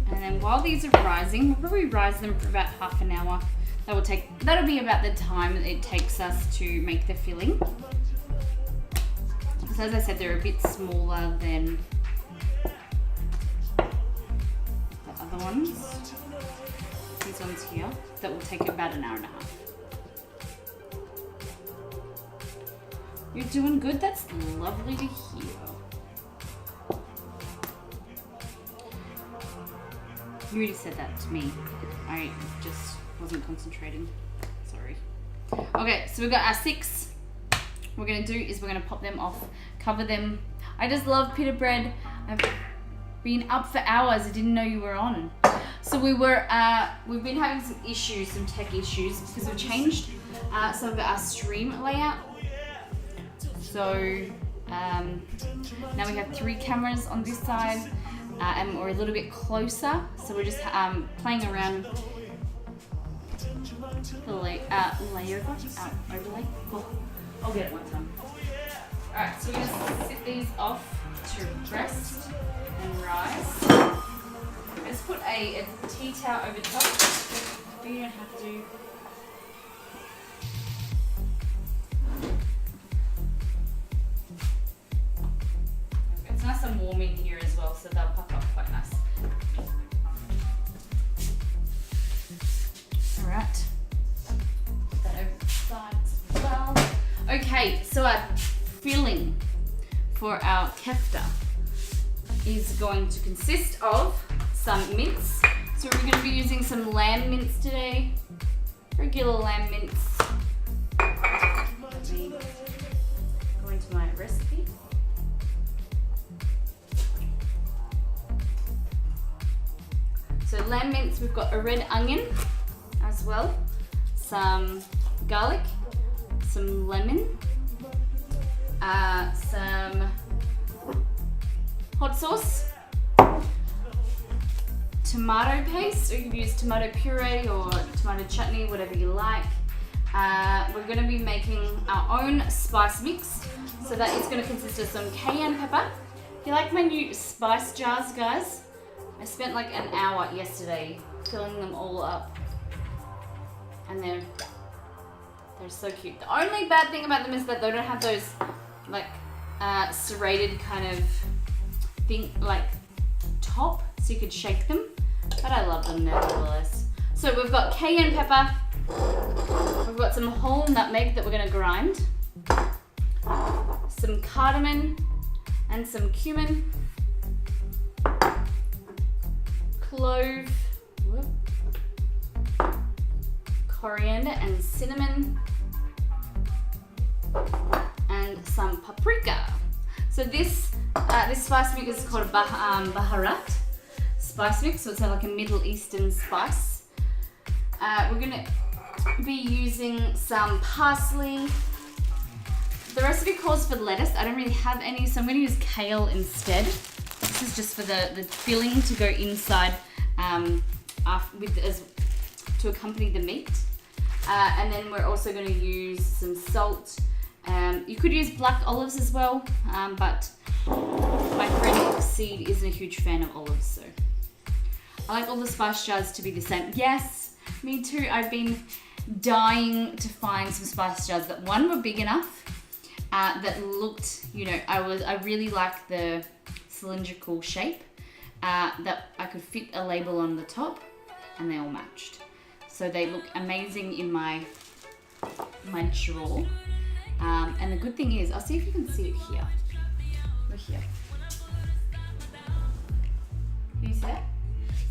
Speaker 3: And then while these are rising, we'll probably rise them for about half an hour. That'll be about the time that it takes us to make the filling. So as I said, they're a bit smaller than the other ones. These ones here, that will take about an hour and a half. You're doing good, that's lovely to hear. You already said that to me. I just wasn't concentrating, sorry. Okay, so we've got our 6. What we're gonna do is we're gonna pop them off, cover them. I just love pita bread. I've been up for hours, I didn't know you were on. So we've been having some issues, some tech issues, because we've changed some of our stream layout. So now we have 3 cameras on this side, and we're a little bit closer. So we're just playing around the overlay. Cool. I'll get it one time. Alright, so we're gonna sit these off to rest and rise. Let's put a tea towel over top. You don't have to. It's nice and warm in here as well, so they'll pop up quite nice. Alright. Put that over the sides as well. Okay, so our filling for our kefta. is going to consist of some mince. So we're going to be using some lamb mince today, regular lamb mince. Let me go into my recipe. So lamb mince, we've got a red onion as well, some garlic, some lemon, some hot sauce, tomato paste, or you can use tomato puree or tomato chutney, whatever you like. We're going to be making our own spice mix. So that is going to consist of some cayenne pepper. If you like my new spice jars, guys, I spent like an hour yesterday filling them all up. And they're so cute. The only bad thing about them is that they don't have those like serrated kind of thing, like top, so you could shake them. But I love them nevertheless. So we've got cayenne pepper. We've got some whole nutmeg that we're going to grind. Some cardamom and some cumin. Clove. Coriander and cinnamon. And some paprika. So this spice mix is called Baharat spice mix. So it's like a Middle Eastern spice. We're going to be using some parsley. The recipe calls for lettuce. I don't really have any, so I'm going to use kale instead. This is just for the filling to go inside to accompany the meat. And then we're also going to use some salt. You could use black olives as well, but my friend Seed isn't a huge fan of olives, so I like all the spice jars to be the same. Yes, me too. I've been dying to find some spice jars that one were big enough, that looked, you know, I really like the cylindrical shape, that I could fit a label on the top, and they all matched. So they look amazing in my drawer. And the good thing is, I'll see if you can see it here. We're here. Can you see that?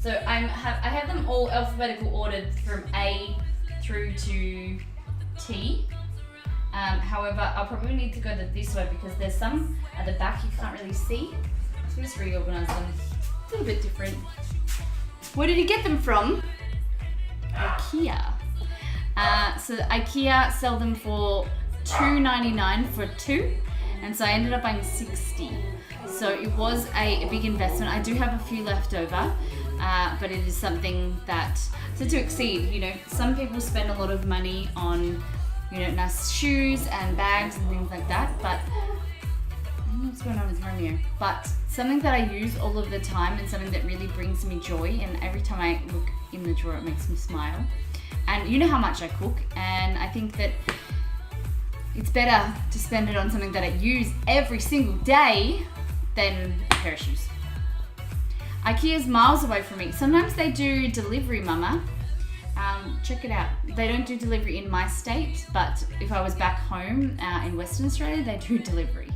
Speaker 3: So I have them all alphabetical ordered from A through to T. However, I'll probably need to go this way because there's some at the back you can't really see. So I'm just reorganize them. It's a little bit different. Where did you get them from? IKEA. So IKEA sell them for $2.99 for two, and so I ended up buying 60. So it was a big investment. I do have a few left over, but it is something that, so to exceed, you know, some people spend a lot of money on, you know, nice shoes and bags and things like that, but I don't know what's going on with Romeo. But something that I use all of the time and something that really brings me joy, and every time I look in the drawer it makes me smile. And you know how much I cook, and I think that it's better to spend it on something that I use every single day than a pair of shoes. IKEA's miles away from me. Sometimes they do delivery, Mama. Check it out. They don't do delivery in my state, but if I was back home in Western Australia, they do delivery.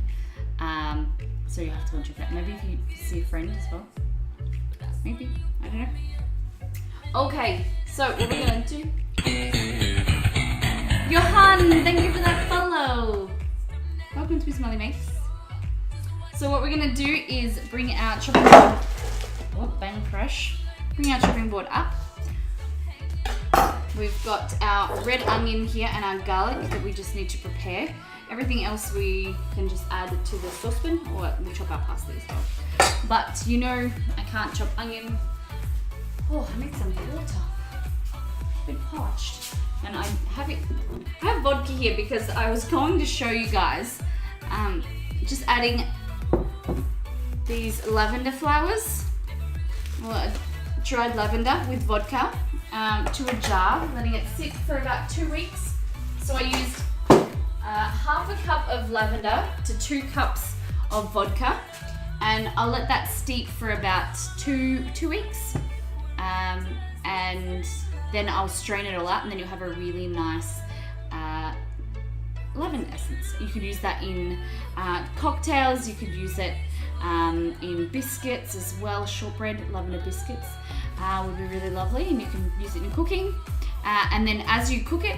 Speaker 3: So you have to go and check that. Maybe if you see a friend as well. Maybe. I don't know. Okay, so what we're going to do... Johan, thank you for that follow. Welcome to Smiley Mates. So what we're going to do is bring our chopping board... Oh, bang crash. Bring our chopping board up. We've got our red onion here and our garlic that we just need to prepare. Everything else we can just add to the saucepan, or we'll chop our parsley as well. But you know, I can't chop onion. Oh, I need some water. A bit parched. And I have vodka here because I was going to show you guys just adding these lavender flowers, or dried lavender with vodka, to a jar, letting it sit for about 2 weeks. So I used half a cup of lavender to 2 cups of vodka, and I'll let that steep for about two weeks, and then I'll strain it all out, and then you'll have a really nice lavender essence. You could use that in cocktails, you could use it in biscuits as well, shortbread, lavender biscuits would be really lovely, and you can use it in cooking. And then as you cook it,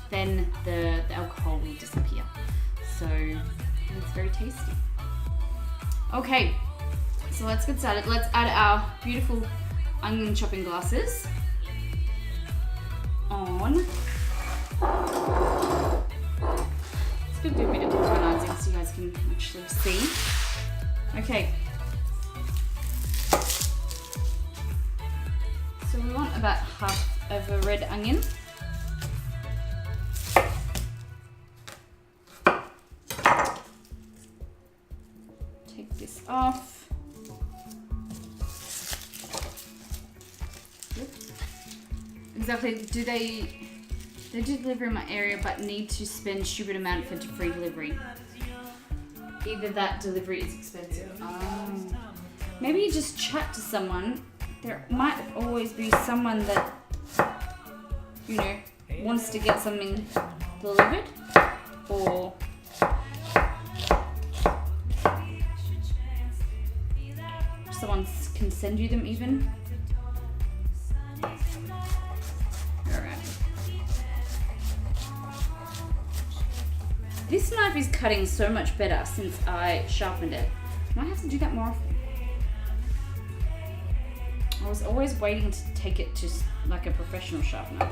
Speaker 3: then the alcohol will disappear. So it's very tasty. Okay, so let's get started. Let's add our beautiful onion chopping glasses on. Let's do a bit of organizing so you guys can actually see. Okay. So we want about half of a red onion. Take this off. Exactly. They do deliver in my area, but need to spend stupid amount for free delivery. Either that delivery is expensive. Maybe you just chat to someone. There might always be someone that, you know, wants to get something delivered, or someone can send you them even. This knife is cutting so much better since I sharpened it. I might have to do that more often. I was always waiting to take it to like a professional sharpener.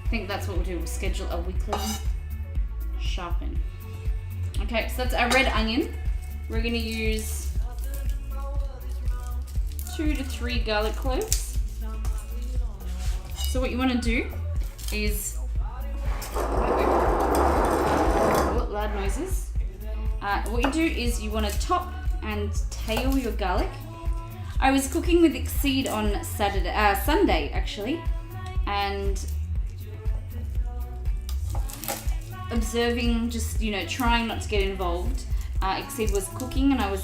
Speaker 3: I think that's what we'll do. We'll schedule a weekly sharpen. Okay, so that's our red onion. We're going to use 2 to 3 garlic cloves. So what you want to do is loud noises. What you do is you want to top and tail your garlic. I was cooking with Exceed on Sunday actually, and observing, just trying not to get involved. Exceed was cooking, and I was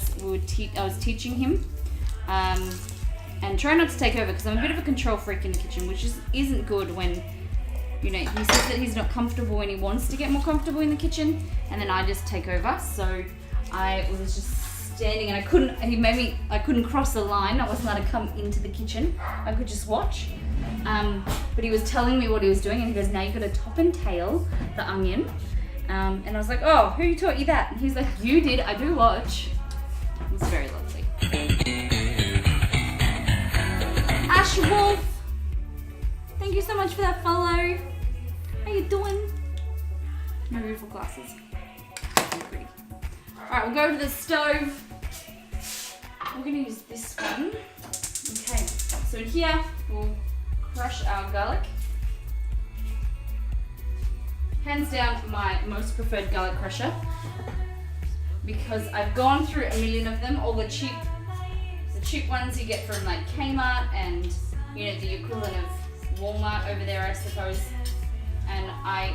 Speaker 3: teaching him, and try not to take over because I'm a bit of a control freak in the kitchen, which isn't good when. He says that he's not comfortable when he wants to get more comfortable in the kitchen, and then I just take over. So I was just standing, and I couldn't cross the line. I wasn't allowed to come into the kitchen. I could just watch. But he was telling me what he was doing, and he goes, now you've got to top and tail the onion. And I was like, oh, who taught you that? And he's like, you did, I do watch. It's very lovely. Ash Wolf, thank you so much for that follow. How you doing? My beautiful glasses. So pretty. Alright, we'll go to the stove. We're going to use this one. Okay, so in here, we'll crush our garlic. Hands down, my most preferred garlic crusher, because I've gone through a million of them. All the cheap ones you get from like Kmart and the equivalent of Walmart over there, I suppose. And I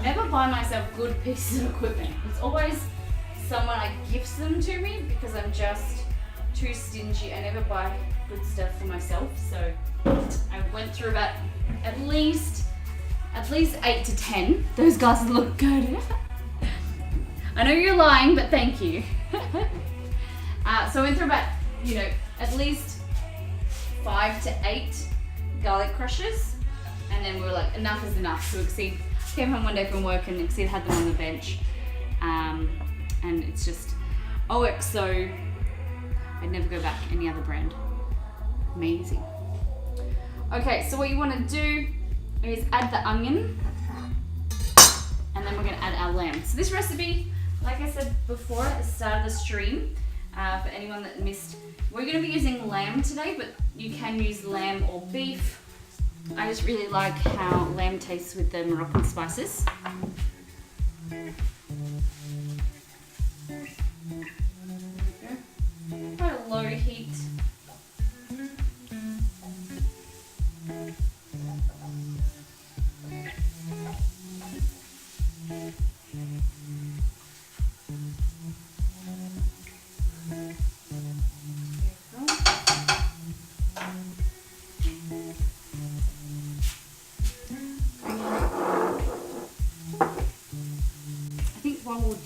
Speaker 3: never buy myself good pieces of equipment. It's always someone gifts them to me because I'm just too stingy. I never buy good stuff for myself. So I went through about at least 8 to 10. Those glasses look good. I know you're lying, but thank you. So I went through about, at least 5 to 8 garlic crushers. And then we were like, enough is enough. So Exceed came home one day from work, and Exceed had them on the bench. And it's just OXO. I'd never go back any other brand. Amazing. Okay, so what you want to do is add the onion, and then we're going to add our lamb. So this recipe, like I said before at the start of the stream, for anyone that missed, we're going to be using lamb today, but you can use lamb or beef. I just really like how lamb tastes with the Moroccan spices. Quite a low heat.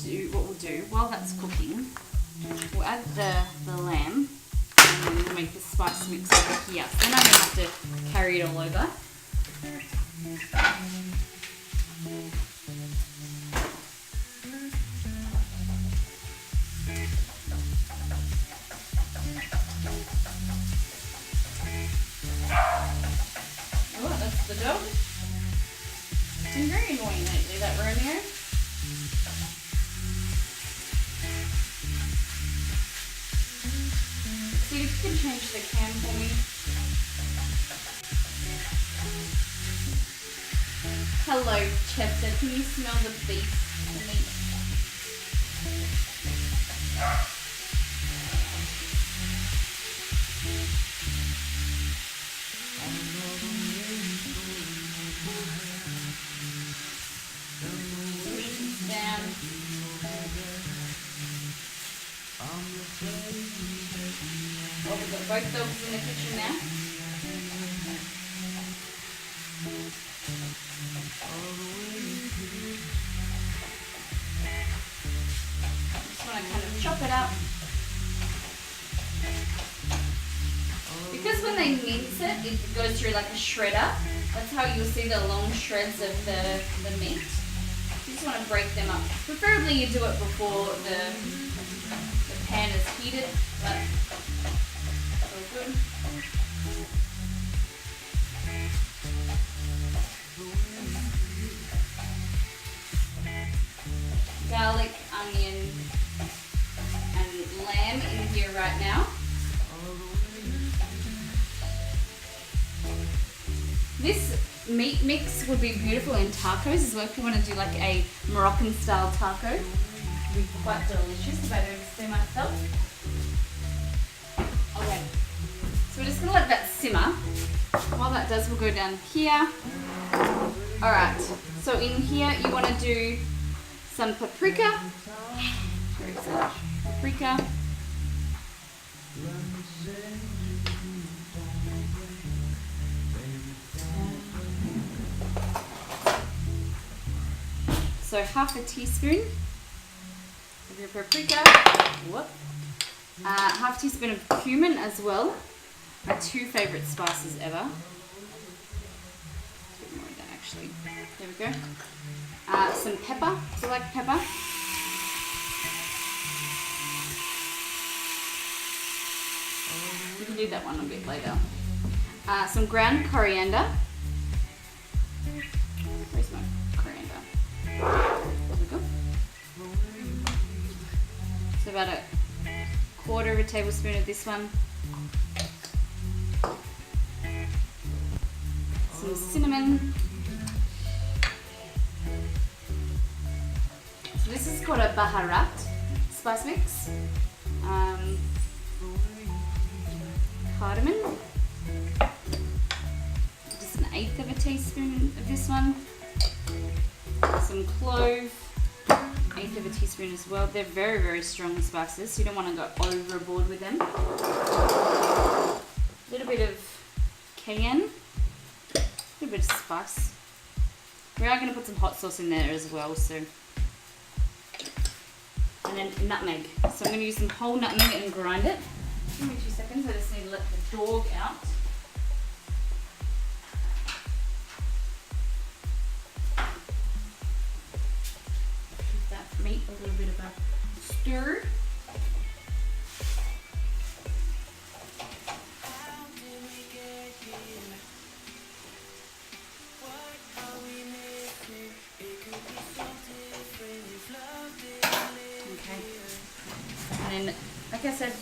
Speaker 3: we'll do while that's cooking, we'll add the lamb, and then we'll make the spice mix over here. So then I don't have to carry it all over. Oh, that's the dog. It's been very annoying lately, that Romeo. See if you can change the cam for me. Hello, Kefta. Can you smell the beef for me? Down. Oh, we've got both dogs in the kitchen now. Just want to kind of chop it up. Because when they mince it, it goes through like a shredder. That's how you'll see the long shreds of the meat. You just want to break them up. Preferably you do it before the pan is heated, but all good. Garlic, onion, and lamb in here right now. This meat mix would be beautiful in tacos as well. If you want to do like a Moroccan style taco, it would be quite delicious if I don't say myself. Okay, so we're just going to let that simmer. While that does, we'll go down here. Alright, so in here you want to do some paprika. Very excited. Paprika. So half a teaspoon of your paprika. Whoop. Half a teaspoon of cumin as well. My two favourite spices ever. A bit more of that actually. There we go. Some pepper. Do you like pepper? We can do that one a bit later. Some ground coriander. Where's my coriander? There we go. So about a quarter of a tablespoon of this one. Some cinnamon. So this is called a baharat spice mix. Cardamom. Just 1/8 of a teaspoon of this one. Some clove. 1/8 of a teaspoon as well. They're very, very strong spices, so you don't want to go overboard with them. A little bit of cayenne. A little bit of spice. We are going to put some hot sauce in there as well, so. And then nutmeg. So I'm going to use some whole nutmeg and grind it. Give me 2 seconds, I just need to let the dog out. Give that meat a little bit of a stir. And like I said,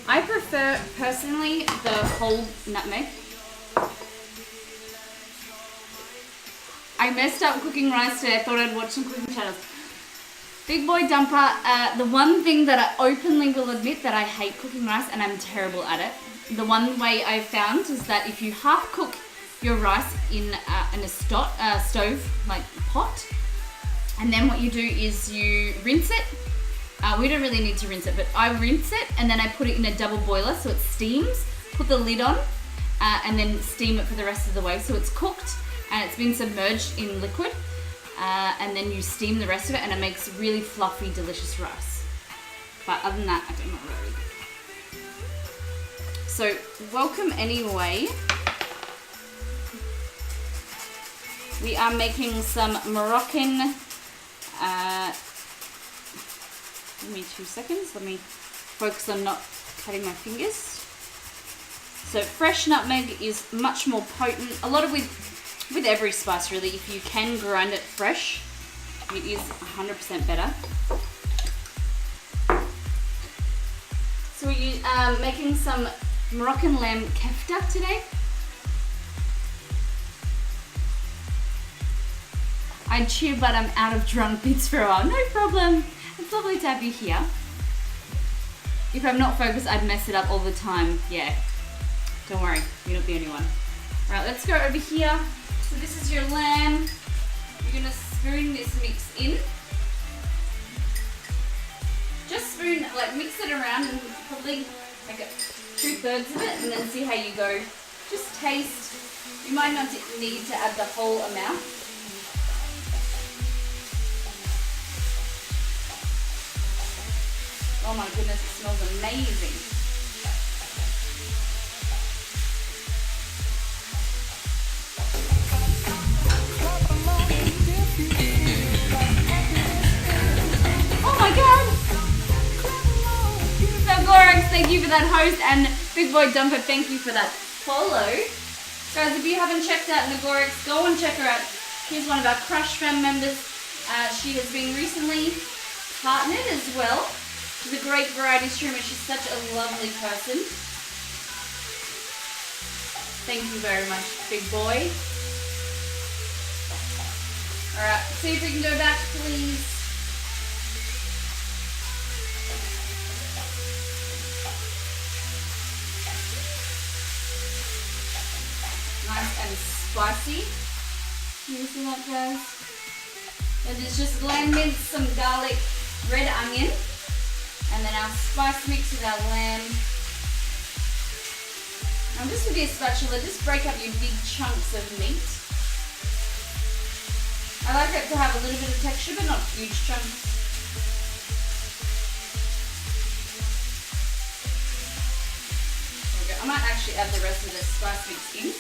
Speaker 3: I prefer personally the whole nutmeg. I messed up cooking rice today. I thought I'd watch some cooking channels. Big boy dumper, the one thing that I openly will admit that I hate cooking rice and I'm terrible at it. The one way I found is that if you half cook your rice in a stove, like pot, and then what you do is you rinse it. We don't really need to rinse it, but I rinse it and then I put it in a double boiler so it steams, put the lid on, and then steam it for the rest of the way so it's cooked and it's been submerged in liquid. and then you steam the rest of it, and it makes really fluffy, delicious rice. But other than that, I don't know really. So welcome anyway. We are making some Moroccan. Give me 2 seconds. Let me focus on not cutting my fingers. So fresh nutmeg is much more potent. A lot of with every spice really, if you can grind it fresh, it is 100% better. So we're making some Moroccan lamb kefta today. I'd cheer, but I'm out of drunk bits for a while. No problem. It's lovely to have you here. If I'm not focused, I'd mess it up all the time. Yeah. Don't worry, you're not the only one. Alright, let's go over here. So this is your lamb. You're gonna spoon this mix in. Just spoon, like mix it around and probably like 2/3 of it, and then see how you go. Just taste. You might not need to add the whole amount. Oh my goodness, it smells amazing. Oh my god! So Gorax, thank you for that host, and Big Boy Dumper, thank you for that follow. Guys, if you haven't checked out Nagorax, go and check her out. She's one of our Crush Fam members. She has been recently partnered as well. She's a great variety streamer. She's such a lovely person. Thank you very much, big boy. Alright, see if we can go back, please. Nice and spicy. You see that, guys? And it's just lamb mince, some garlic, red onion. And then our spice mix with our lamb. Now just with your spatula, just break up your big chunks of meat. I like it to have a little bit of texture, but not huge chunks. There we go. I might actually add the rest of the spice mix in.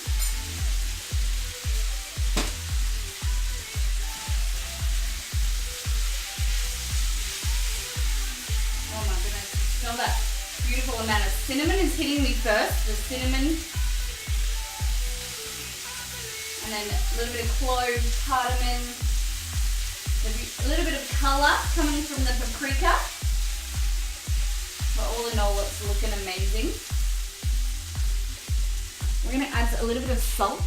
Speaker 3: Smell that beautiful amount of cinnamon is hitting me first. The cinnamon, and then a little bit of clove, cardamom, a little bit of colour coming from the paprika. But all in all, it's looking amazing. We're going to add a little bit of salt.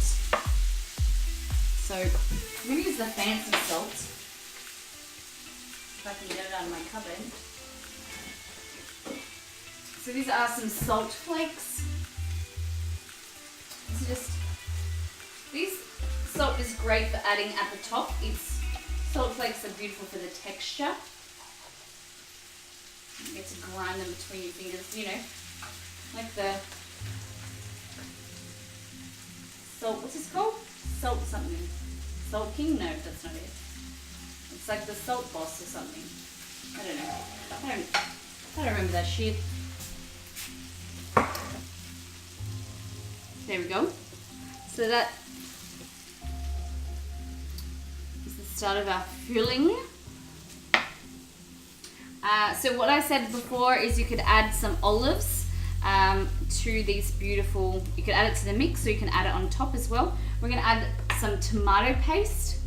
Speaker 3: So I'm going to use the fancy salt. If I can get it out of my cupboard. So these are some salt flakes. It's just, this salt is great for adding at the top. Salt flakes are beautiful for the texture. You get to grind them between your fingers, you know, like the salt, what's this called? Salt something. Salt King? No, that's not it. It's like the Salt Boss or something. I don't know. I don't remember that shit. There we go. So that is the start of our filling. So what I said before is you could add some olives to these beautiful, you could add it to the mix, so you can add it on top as well. We're going to add some tomato paste.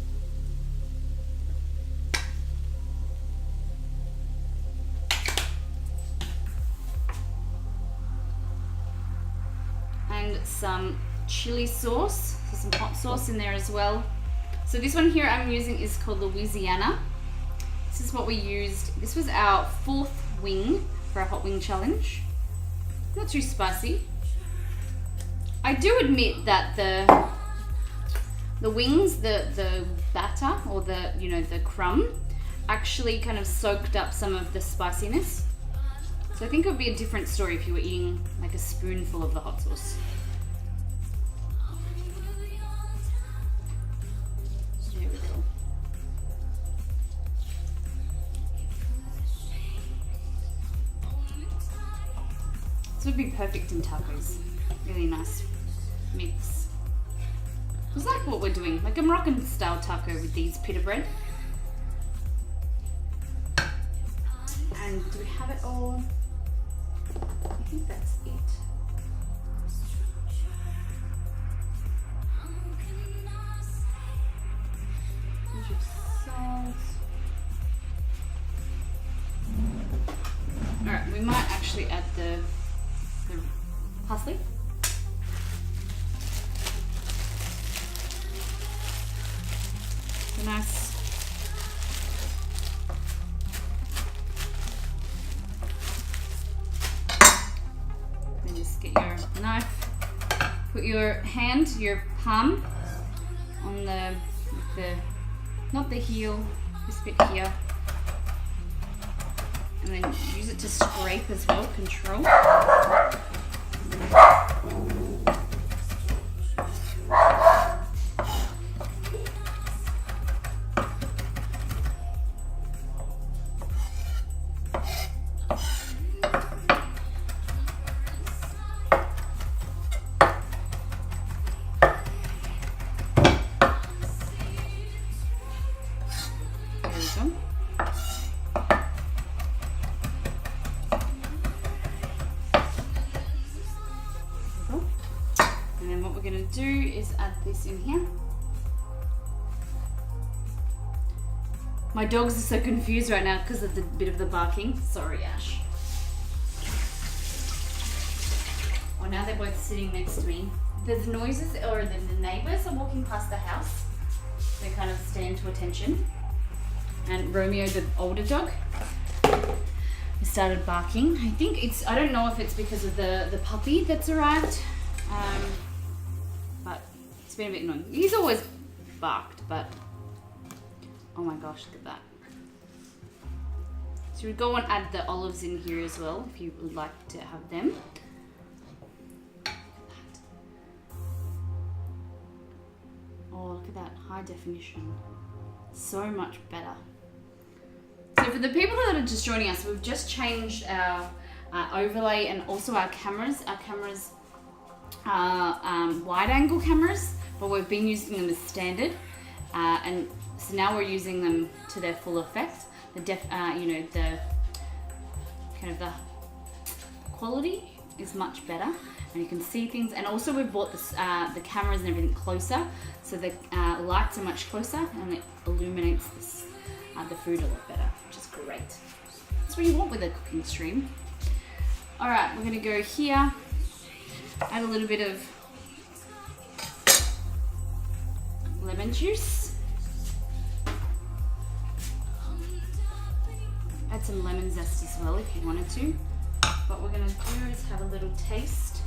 Speaker 3: And some chili sauce, so some hot sauce in there as well. So this one here I'm using is called Louisiana. This is what we used. This was our 4th wing for our hot wing challenge. Not too spicy. I do admit that the wings, the batter or the crumb actually kind of soaked up some of the spiciness. So I think it would be a different story if you were eating like a spoonful of the hot sauce. There we go. This would be perfect in tacos. Really nice mix. It's like what we're doing, like a Moroccan style taco with these pita bread. And do we have it all? I think that's it. Here's your salt. Alright, we might actually add the parsley. The nice then just get your knife, put your hand, your palm on the not the heel, this bit here. And then use it to scrape as well, control. Do is add this in here. My dogs are so confused right now because of the bit of the barking. Sorry, Ash. Well, now they're both sitting next to me. There's noises, or the neighbours are walking past the house. They kind of stand to attention. And Romeo, the older dog, he started barking. I don't know if it's because of the puppy that's arrived. But it's been a bit annoying. He's always barked, but oh my gosh, look at that. So we'd go and add the olives in here as well if you would like to have them. Oh, look at that, high definition. So much better. So for the people that are just joining us, we've just changed our overlay and also our cameras. Our cameras wide angle cameras, but we've been using them as standard, and so now we're using them to their full effect. The the kind of the quality is much better, and you can see things. And also we brought the cameras and everything closer, so the lights are much closer, and it illuminates the food a lot better, which is great. That's what you want with a cooking stream. All right, we're gonna go here. Add a little bit of lemon juice. Add some lemon zest as well if you wanted to. What we're going to do is have a little taste.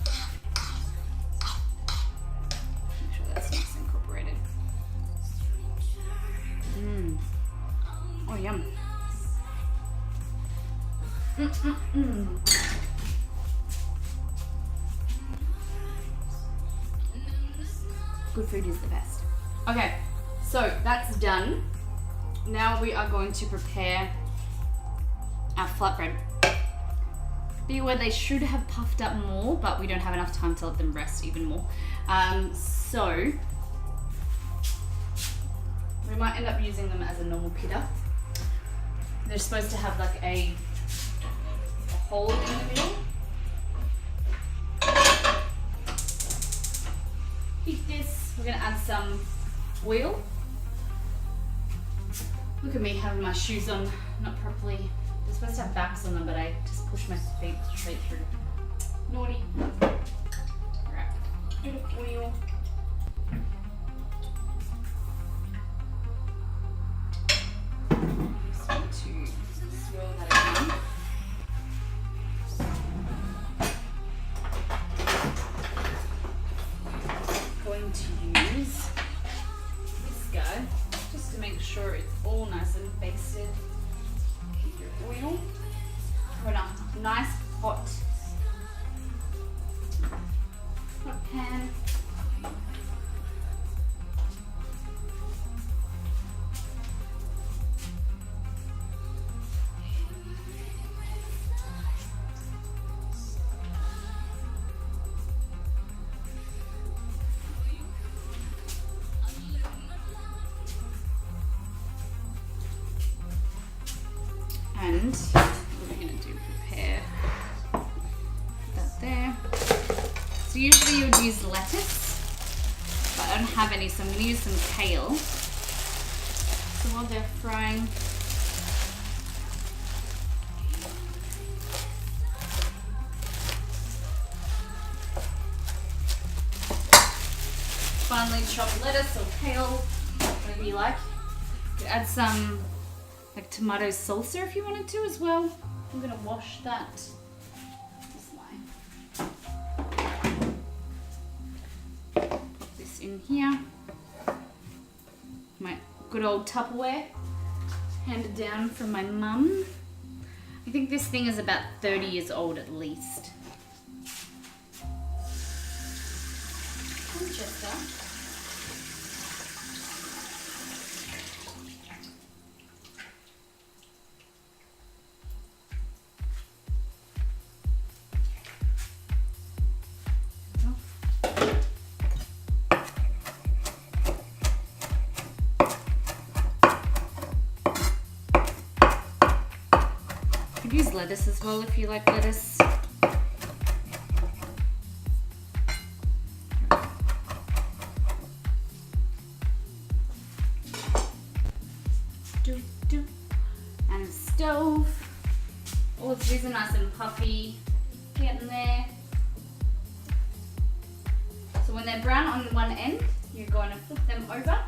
Speaker 3: Make sure that's nice and incorporated. Oh, yum. Good food is the best. Okay, so that's done. Now we are going to prepare our flatbread. Be aware they should have puffed up more, but we don't have enough time to let them rest even more. So we might end up using them as a normal pita. They're supposed to have like a hole in the middle. Heat this. We're gonna add some oil. Look at me having my shoes on not properly. They're supposed to have backs on them, but I just pushed my feet straight through. Naughty. Alright, a bit of oil. Just want to swirl that around. Going to use this guy just to make sure it's all nice and basted. Keep your oil. Put a nice hot pan. And what are we going to do? Prepare that there. So usually you would use lettuce, but I don't have any, so I'm going to use some kale. So while they're frying, finely chopped lettuce or kale, whatever you like. You could add some like tomato salsa if you wanted to as well. I'm gonna wash that. This line. Pop this in here. My good old Tupperware, handed down from my mum. I think this thing is about 30 years old at least. Winchester. You could use lettuce as well if you like lettuce. And the stove. Oh, these are nice and puffy. Getting there. So when they're brown on one end, you're going to flip them over.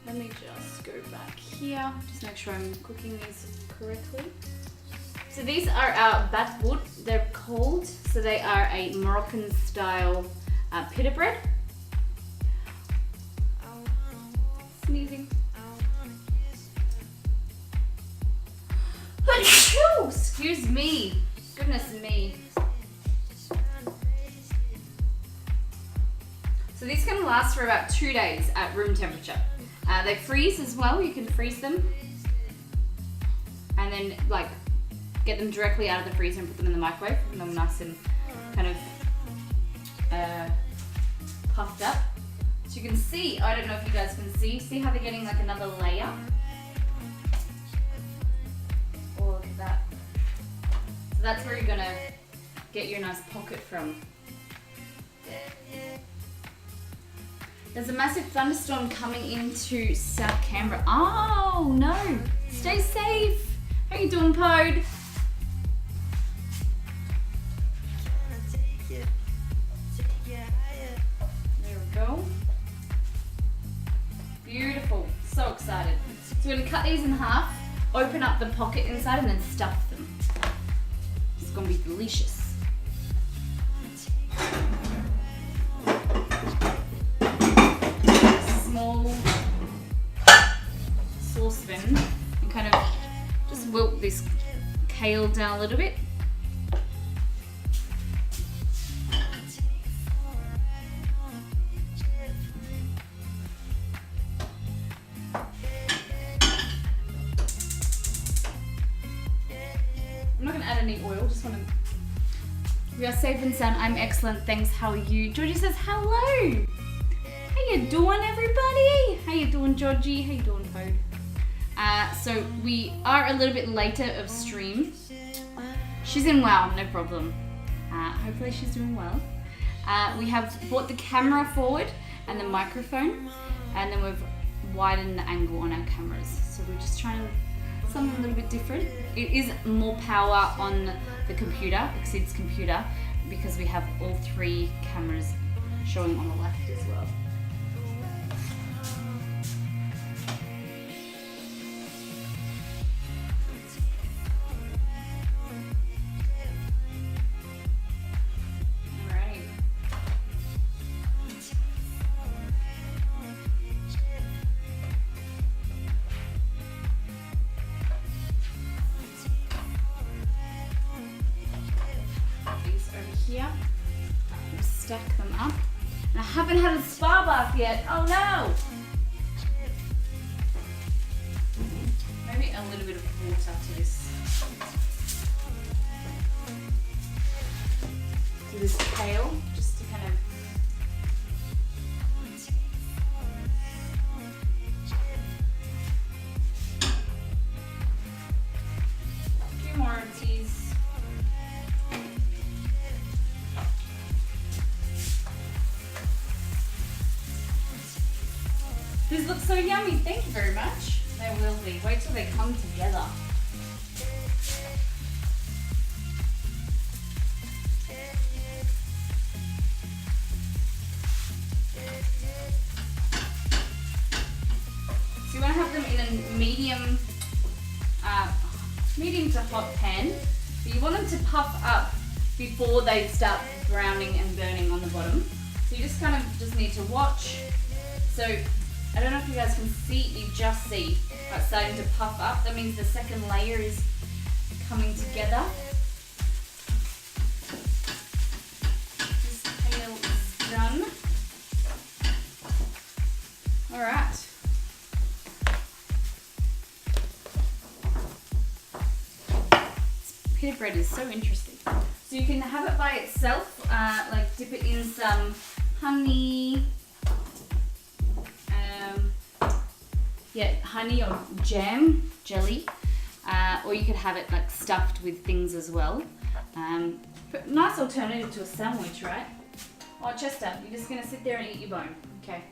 Speaker 3: Let me just go back here, just make sure I'm cooking these correctly. So these are our batwood, they're called. So they are a Moroccan style pita bread. Sneezing. Achoo! Excuse me. Goodness me. So these can last for about 2 days at room temperature. They freeze as well, you can freeze them. And then like get them directly out of the freezer and put them in the microwave, and them nice and kind of puffed up. So you can see, I don't know if you guys can see how they're getting like another layer? Oh, look at that. So that's where you're gonna get your nice pocket from. There's a massive thunderstorm coming into South Canberra. Oh no! Stay safe! How you doing, Pod? There we go. Beautiful. So excited. So we're going to cut these in half, open up the pocket inside, and then stuff them. It's going to be delicious. Small saucepan and kind of just wilt this kale down a little bit. I'm not going to add any oil, just want to... We are safe and sound. I'm excellent, thanks. How are you? Georgie says hello. How you doing, everybody? How you doing, Georgie? How you doing, Fode? So we are a little bit later of stream. She's in well, no problem. Hopefully she's doing well. We have brought the camera forward and the microphone, and then we've widened the angle on our cameras. So we're just trying something a little bit different. It is more power on the computer, Exceed's computer, because we have all 3 cameras showing on the left as well. Here, we'll stack them up. And I haven't had a spa bath yet. Oh no! No maybe a little bit of water to this. To this kale, just to kind of. A few more of these. These look so yummy, thank you very much. They will be. Wait till they come together. So you want to have them in a medium to hot pan. But you want them to puff up before they start browning and burning on the bottom. So you just kind of just need to watch. So I don't know if you guys can see, you just see it's starting to puff up. That means the second layer is coming together. This kale is done. All right. Pita bread is so interesting. So you can have it by itself, like dip it in some honey, honey or jam, jelly, or you could have it like stuffed with things as well. But nice alternative to a sandwich, right? Oh, Chester, you're just gonna sit there and eat your bone. Okay.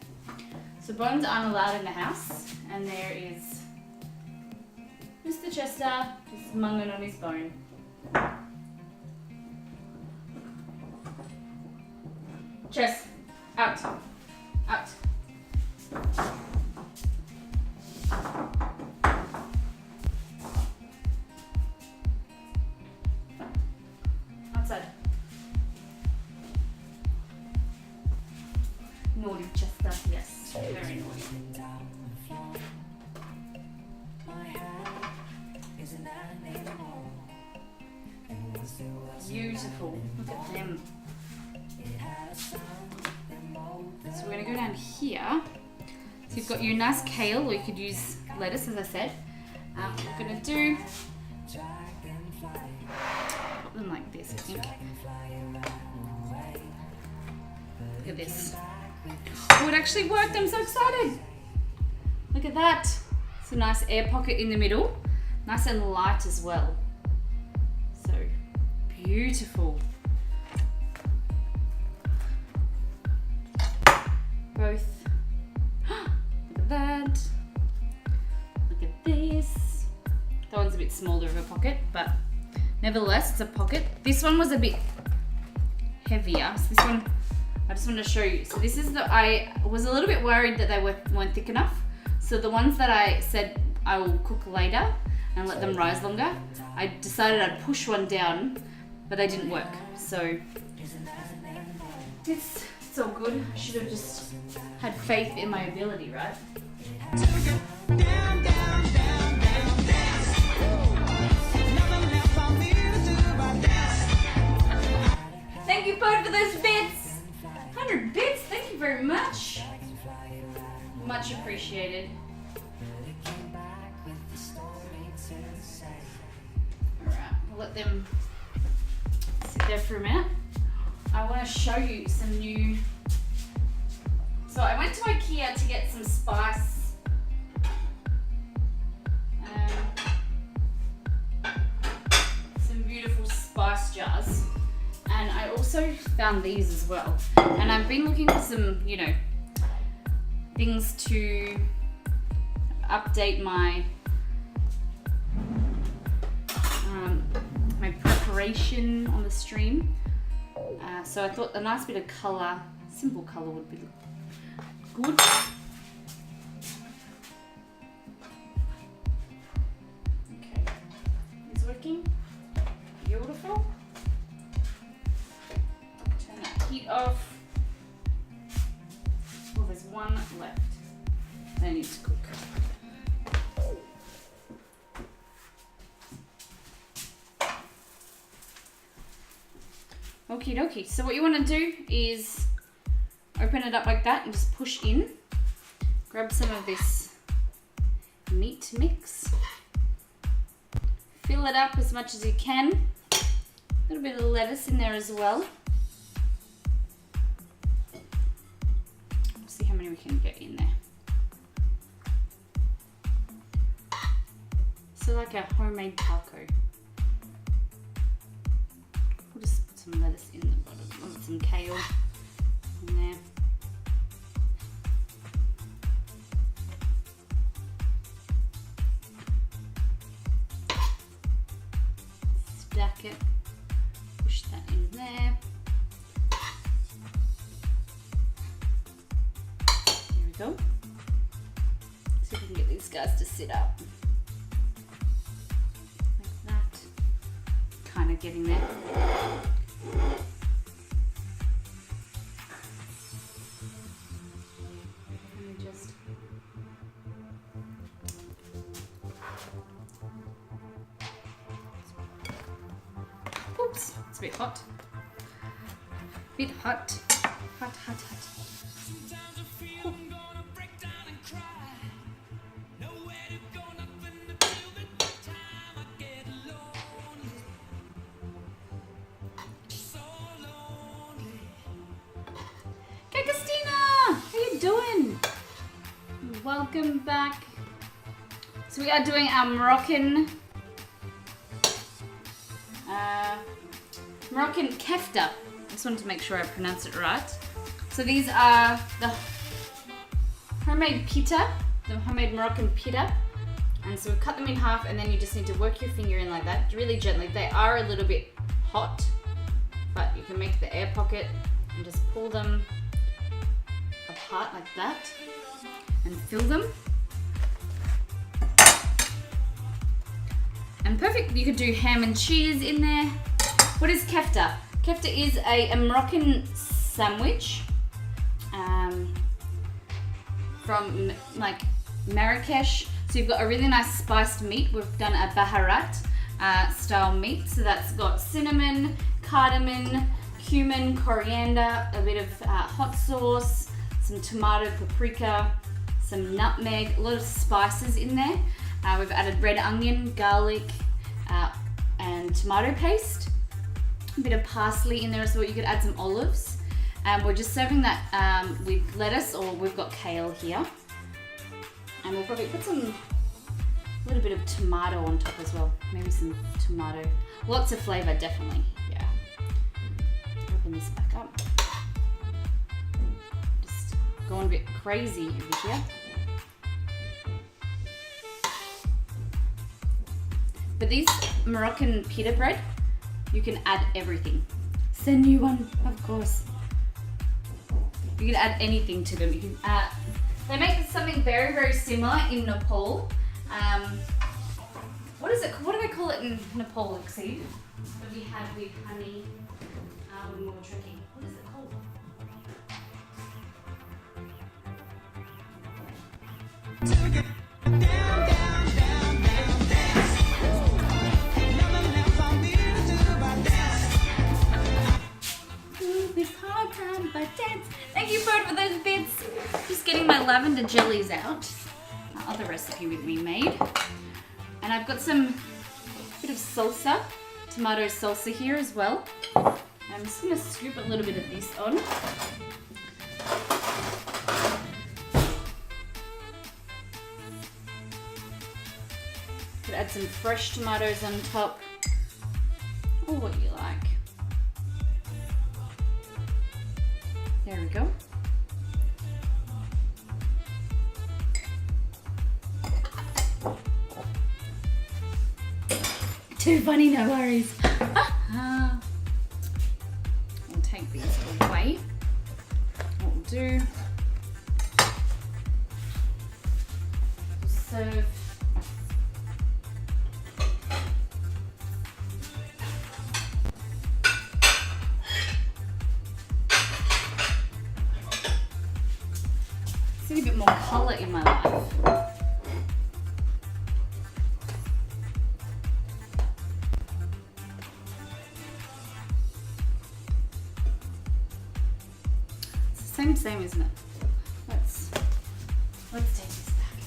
Speaker 3: So bones aren't allowed in the house, and there is Mr. Chester just munging on his bone. Chess, out, out. Outside. Naughty Chester, yes, very naughty. Beautiful, look at them. So we're going to go down here. So you've got your nice kale, or you could use lettuce, as I said. What we're going to do, put them like this, I think. Look at this. Oh, it actually worked, I'm so excited. Look at that. It's a nice air pocket in the middle. Nice and light as well. So beautiful. Both. Look at that. Look at this. That one's a bit smaller of a pocket, but nevertheless, it's a pocket. This one was a bit heavier. So this one, I just want to show you. So this is I was a little bit worried that they weren't thick enough. So the ones that I said I will cook later and let them rise longer, I decided I'd push one down, but they didn't work. So it's all good. I should have just had faith in my ability, right? Thank you, Fudge, for those bits. 100 bits. Thank you very much. Much appreciated. Alright, we'll let them sit there for a minute. I want to show you some new. So I went to IKEA to get some spice. Some beautiful spice jars. And I also found these as well. And I've been looking for some, things to update my my preparation on the stream. So I thought a nice bit of colour, simple colour would be good. Okay, it's working. Beautiful. Turn that heat off. Well, there's one left. They need to cook. Okie dokie. So what you want to do is open it up like that and just push in. Grab some of this meat mix. fill it up as much as you can. A little bit of lettuce in there as well. See how many we can get in there. So like a homemade taco. We'll just put some lettuce in the bottom, or some kale in there. Stack it, push that in there. There we go. See if we can get these guys to sit up. Like that. Kind of getting there. And just oops, it's a bit hot. Bit hot. Hot, hot, hot.
Speaker 2: Sometimes I feel I'm gonna break down and cry. Nowhere to go, nothing to do, but the time I get lonely. So lonely.
Speaker 3: Okay, Christina, how you doing? Welcome back. So we are doing our Moroccan Kefta. Just wanted to make sure I pronounced it right. So these are the homemade pita, the homemade Moroccan pita. And so we've cut them in half, and then you just need to work your finger in like that, really gently. They are a little bit hot, but you can make the air pocket and just pull them apart like that and fill them. And perfect, you could do ham and cheese in there. What is kefta? Kefta is a Moroccan sandwich from like Marrakesh. So you've got a really nice spiced meat. We've done a baharat style meat. So that's got cinnamon, cardamom, cumin, coriander, a bit of hot sauce, some tomato, paprika, some nutmeg, a lot of spices in there. We've added red onion, garlic, and tomato paste. A bit of parsley in there as well. You could add some olives. We're just serving that with lettuce, or we've got kale here. And we'll probably put a little bit of tomato on top as well. Maybe some tomato. Lots of flavor, definitely. Yeah. Open this back up. Just going a bit crazy over here. But these Moroccan pita bread, you can add everything. Send you one, of course. You can add anything to them. You can they make something very, very similar in Nepal. What is it? What do they call it in Nepal, Exceed? That we had with honey when we were trekking. What is it called? Thank you, Bird, for those bits. Just getting my lavender jellies out. My other recipe with me made. And I've got some bit of salsa, tomato salsa here as well. I'm just going to scoop a little bit of this on. Could add some fresh tomatoes on top. Or what you like. There we go. Too funny, no worries. We'll take these away. What we'll do, we'll serve see a bit more colour in my life. Same, isn't it? Let's take this back.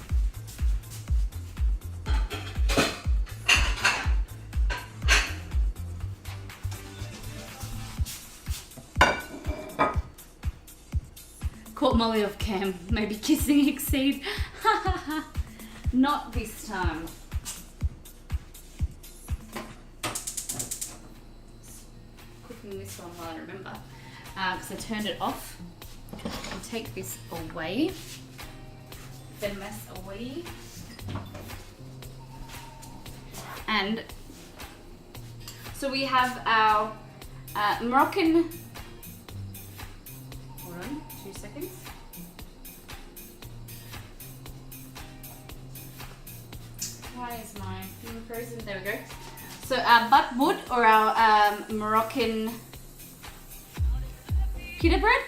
Speaker 3: Molly off cam. Maybe kissing Exceed. Not this time. Cooking this one while I remember. Because I turned it off. I'll take this away. The mess away. And so we have our Moroccan. Hold on, 2 seconds. Why is my thing frozen? There we go. So our batboud, or our Moroccan pita bread.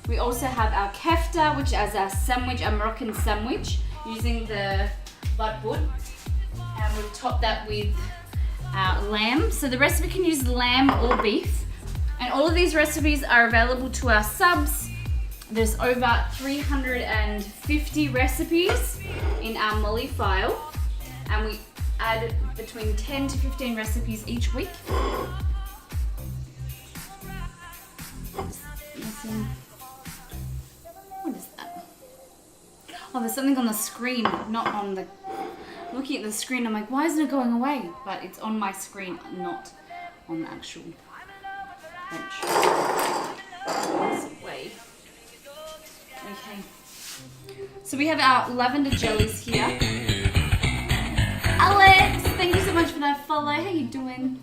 Speaker 3: We also have our kefta, which is our sandwich, our Moroccan sandwich, using the batboud. And we've topped that with lamb. So the recipe can use lamb or beef. And all of these recipes are available to our subs. There's over 350 recipes in our Molly file. And we add between 10 to 15 recipes each week. What is that? Oh, there's something on the screen, not on the... Looking at the screen, I'm like, why isn't it going away? But it's on my screen, not on the actual bench. It's away. Okay. So we have our lavender jellies here. Alex, thank you so much for that follow. How you doing?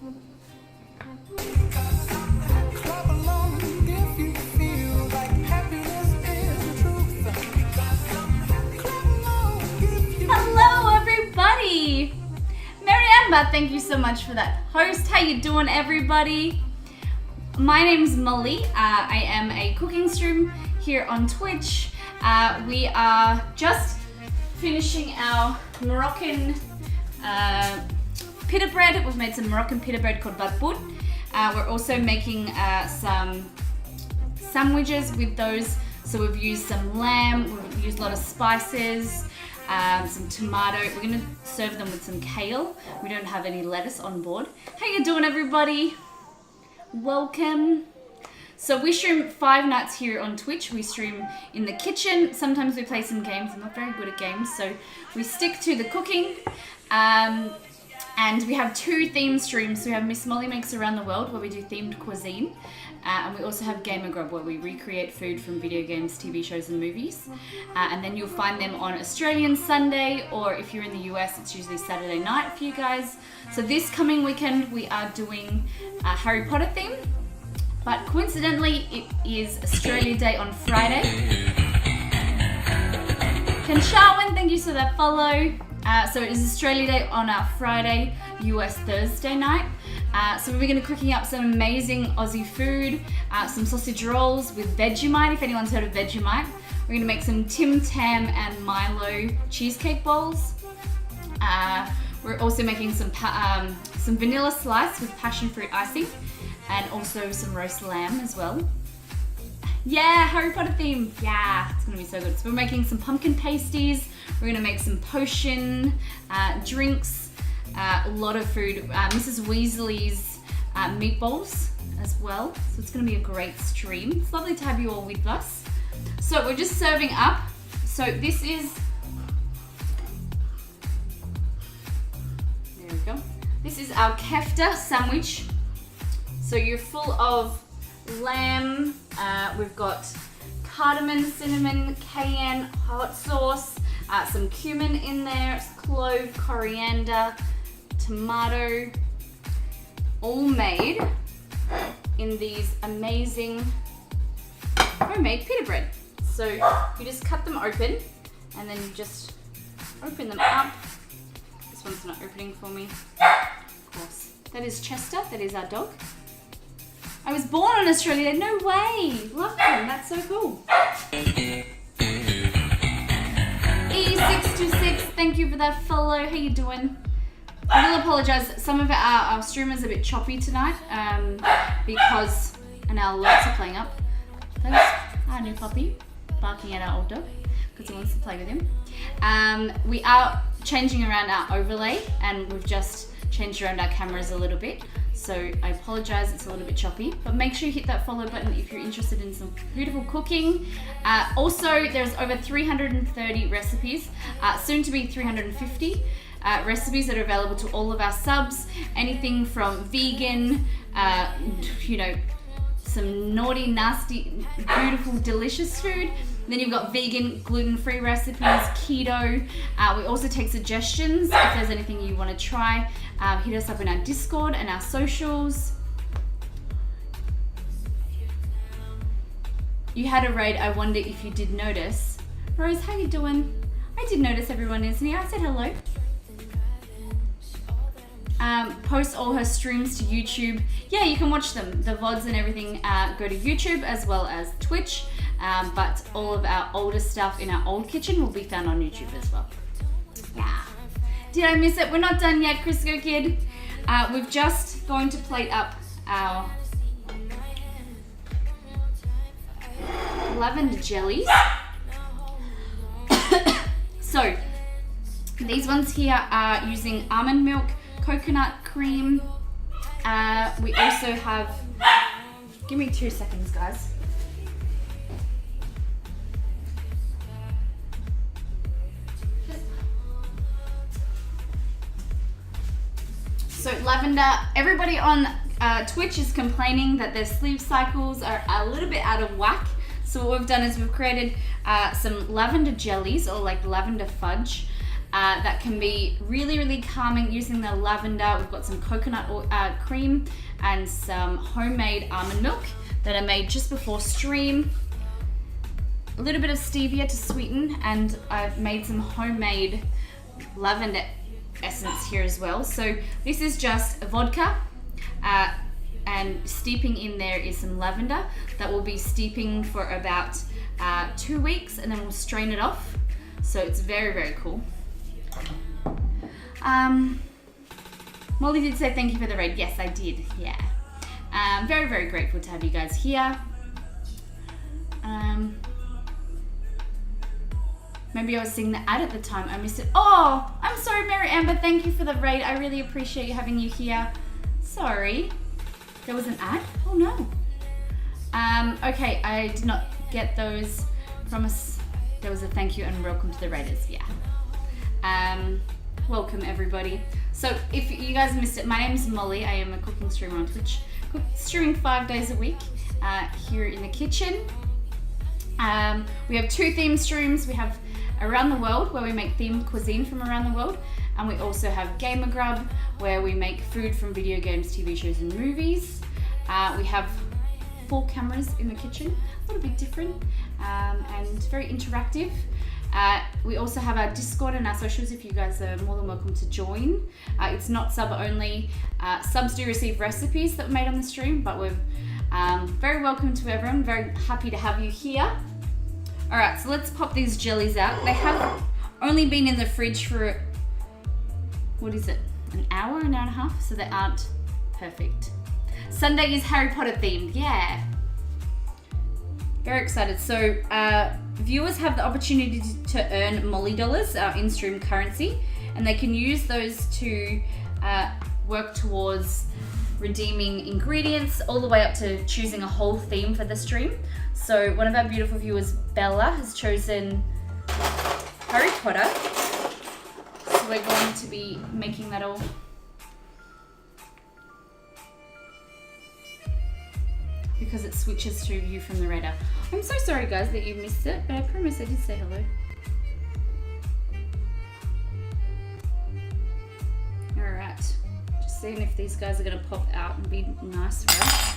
Speaker 2: Clap along if you feel like happiness is the truth. Clap along if you
Speaker 3: Hello, everybody. Mary Amber, thank you so much for that host. How you doing, everybody? My name's Molly. I am a cooking stream here on Twitch. We are just finishing our Moroccan pita bread. We've made some Moroccan pita bread called batboud. We're also making some sandwiches with those. So we've used some lamb, we've used a lot of spices, some tomato. We're gonna serve them with some kale. We don't have any lettuce on board. How you doing, everybody? Welcome. So we stream 5 nights here on Twitch. We stream in the kitchen. Sometimes we play some games. I'm not very good at games, so we stick to the cooking. And we have 2 themed streams. So we have Miss Molly Makes Around the World, where we do themed cuisine. And we also have Gamer Grub, where we recreate food from video games, TV shows and movies. And then you'll find them on Australian Sunday, or if you're in the US, it's usually Saturday night for you guys. So this coming weekend, we are doing a Harry Potter theme. But coincidentally, it is Australia Day on Friday. Ken Sharwin, thank you for that follow. So it is Australia Day on our Friday, US Thursday night. So we're going to be cooking up some amazing Aussie food, some sausage rolls with Vegemite, if anyone's heard of Vegemite. We're going to make some Tim Tam and Milo cheesecake bowls. We're also making some vanilla slice with passion fruit icing, and also some roast lamb as well. Yeah, Harry Potter theme. Yeah, it's gonna be so good. So we're making some pumpkin pasties. We're gonna make some potion drinks, a lot of food. Mrs. Weasley's meatballs as well. So it's gonna be a great stream. It's lovely to have you all with us. So we're just serving up. So this is, there we go. This is our kefta sandwich. So you're full of lamb, we've got cardamom, cinnamon, cayenne, hot sauce, some cumin in there, clove, coriander, tomato, all made in these amazing homemade pita bread. So you just cut them open and then you just open them up. This one's not opening for me, of course. That is Chester, that is our dog. I was born in Australia. No way. Love them. That's so cool. E626, thank you for that follow. How you doing? I will apologise. Some of our streamers are a bit choppy tonight because, and our lights are playing up. That's our new puppy barking at our old dog because he wants to play with him. We are changing around our overlay, and we've just changed around our cameras a little bit. So I apologize, it's a little bit choppy, but make sure you hit that follow button if you're interested in some beautiful cooking. Also, there's over 330 recipes, soon to be 350 recipes that are available to all of our subs. Anything from vegan, some naughty, nasty, beautiful, delicious food. Then you've got vegan, gluten-free recipes, keto. We also take suggestions if there's anything you want to try. Hit us up in our Discord and our socials. You had a raid, I wonder if you did notice. Rose, how you doing? I did notice everyone is here. I said hello. Post all her streams to YouTube. Yeah, you can watch them. The VODs and everything go to YouTube as well as Twitch. But all of our older stuff in our old kitchen will be found on YouTube as well. Yeah. Did I miss it? We're not done yet, Crisco Kid. We're just going to plate up our lavender jellies. So, these ones here are using almond milk, coconut cream. We also have, give me 2 seconds, guys. So lavender, everybody on Twitch is complaining that their sleep cycles are a little bit out of whack. So what we've done is we've created some lavender jellies, or like lavender fudge, that can be really, really calming using the lavender. We've got some coconut cream and some homemade almond milk that are made just before stream. A little bit of stevia to sweeten, and I've made some homemade lavender essence here as well. So this is just vodka, and steeping in there is some lavender that will be steeping for about 2 weeks, and then we'll strain it off. So it's very, very cool. Molly did say thank you for the raid. Yes, I did. Yeah. Very, very grateful to have you guys here. Maybe I was seeing the ad at the time. I missed it. Oh, I'm sorry, Mary Amber. Thank you for the raid. I really appreciate having you here. Sorry. There was an ad? Oh, no. Okay, I did not get those. Promise there was a thank you and welcome to the raiders. Yeah. Welcome, everybody. So if you guys missed it, my name is Molly. I am a cooking streamer on Twitch. Streaming 5 days a week here in the kitchen. We have 2 theme streams. We have Around the World, where we make themed cuisine from around the world, and we also have Gamer Grub, where we make food from video games, TV shows, and movies. We have 4 cameras in the kitchen, a little bit different, and very interactive. We also have our Discord and our socials if you guys are more than welcome to join. It's not sub only. Subs do receive recipes that were made on the stream, but we're very welcome to everyone. Very happy to have you here. All right, so let's pop these jellies out. They have only been in the fridge for, what is it, an hour and a half? So they aren't perfect. Sunday is Harry Potter themed, yeah. Very excited. So viewers have the opportunity to earn Molly dollars, our in-stream currency, and they can use those to work towards redeeming ingredients all the way up to choosing a whole theme for the stream. So one of our beautiful viewers, Bella, has chosen Harry Potter. So we're going to be making that all. Because it switches to you from the radar. I'm so sorry guys that you missed it, but I promise I did say hello. Alright, just seeing if these guys are gonna pop out and be nice for us.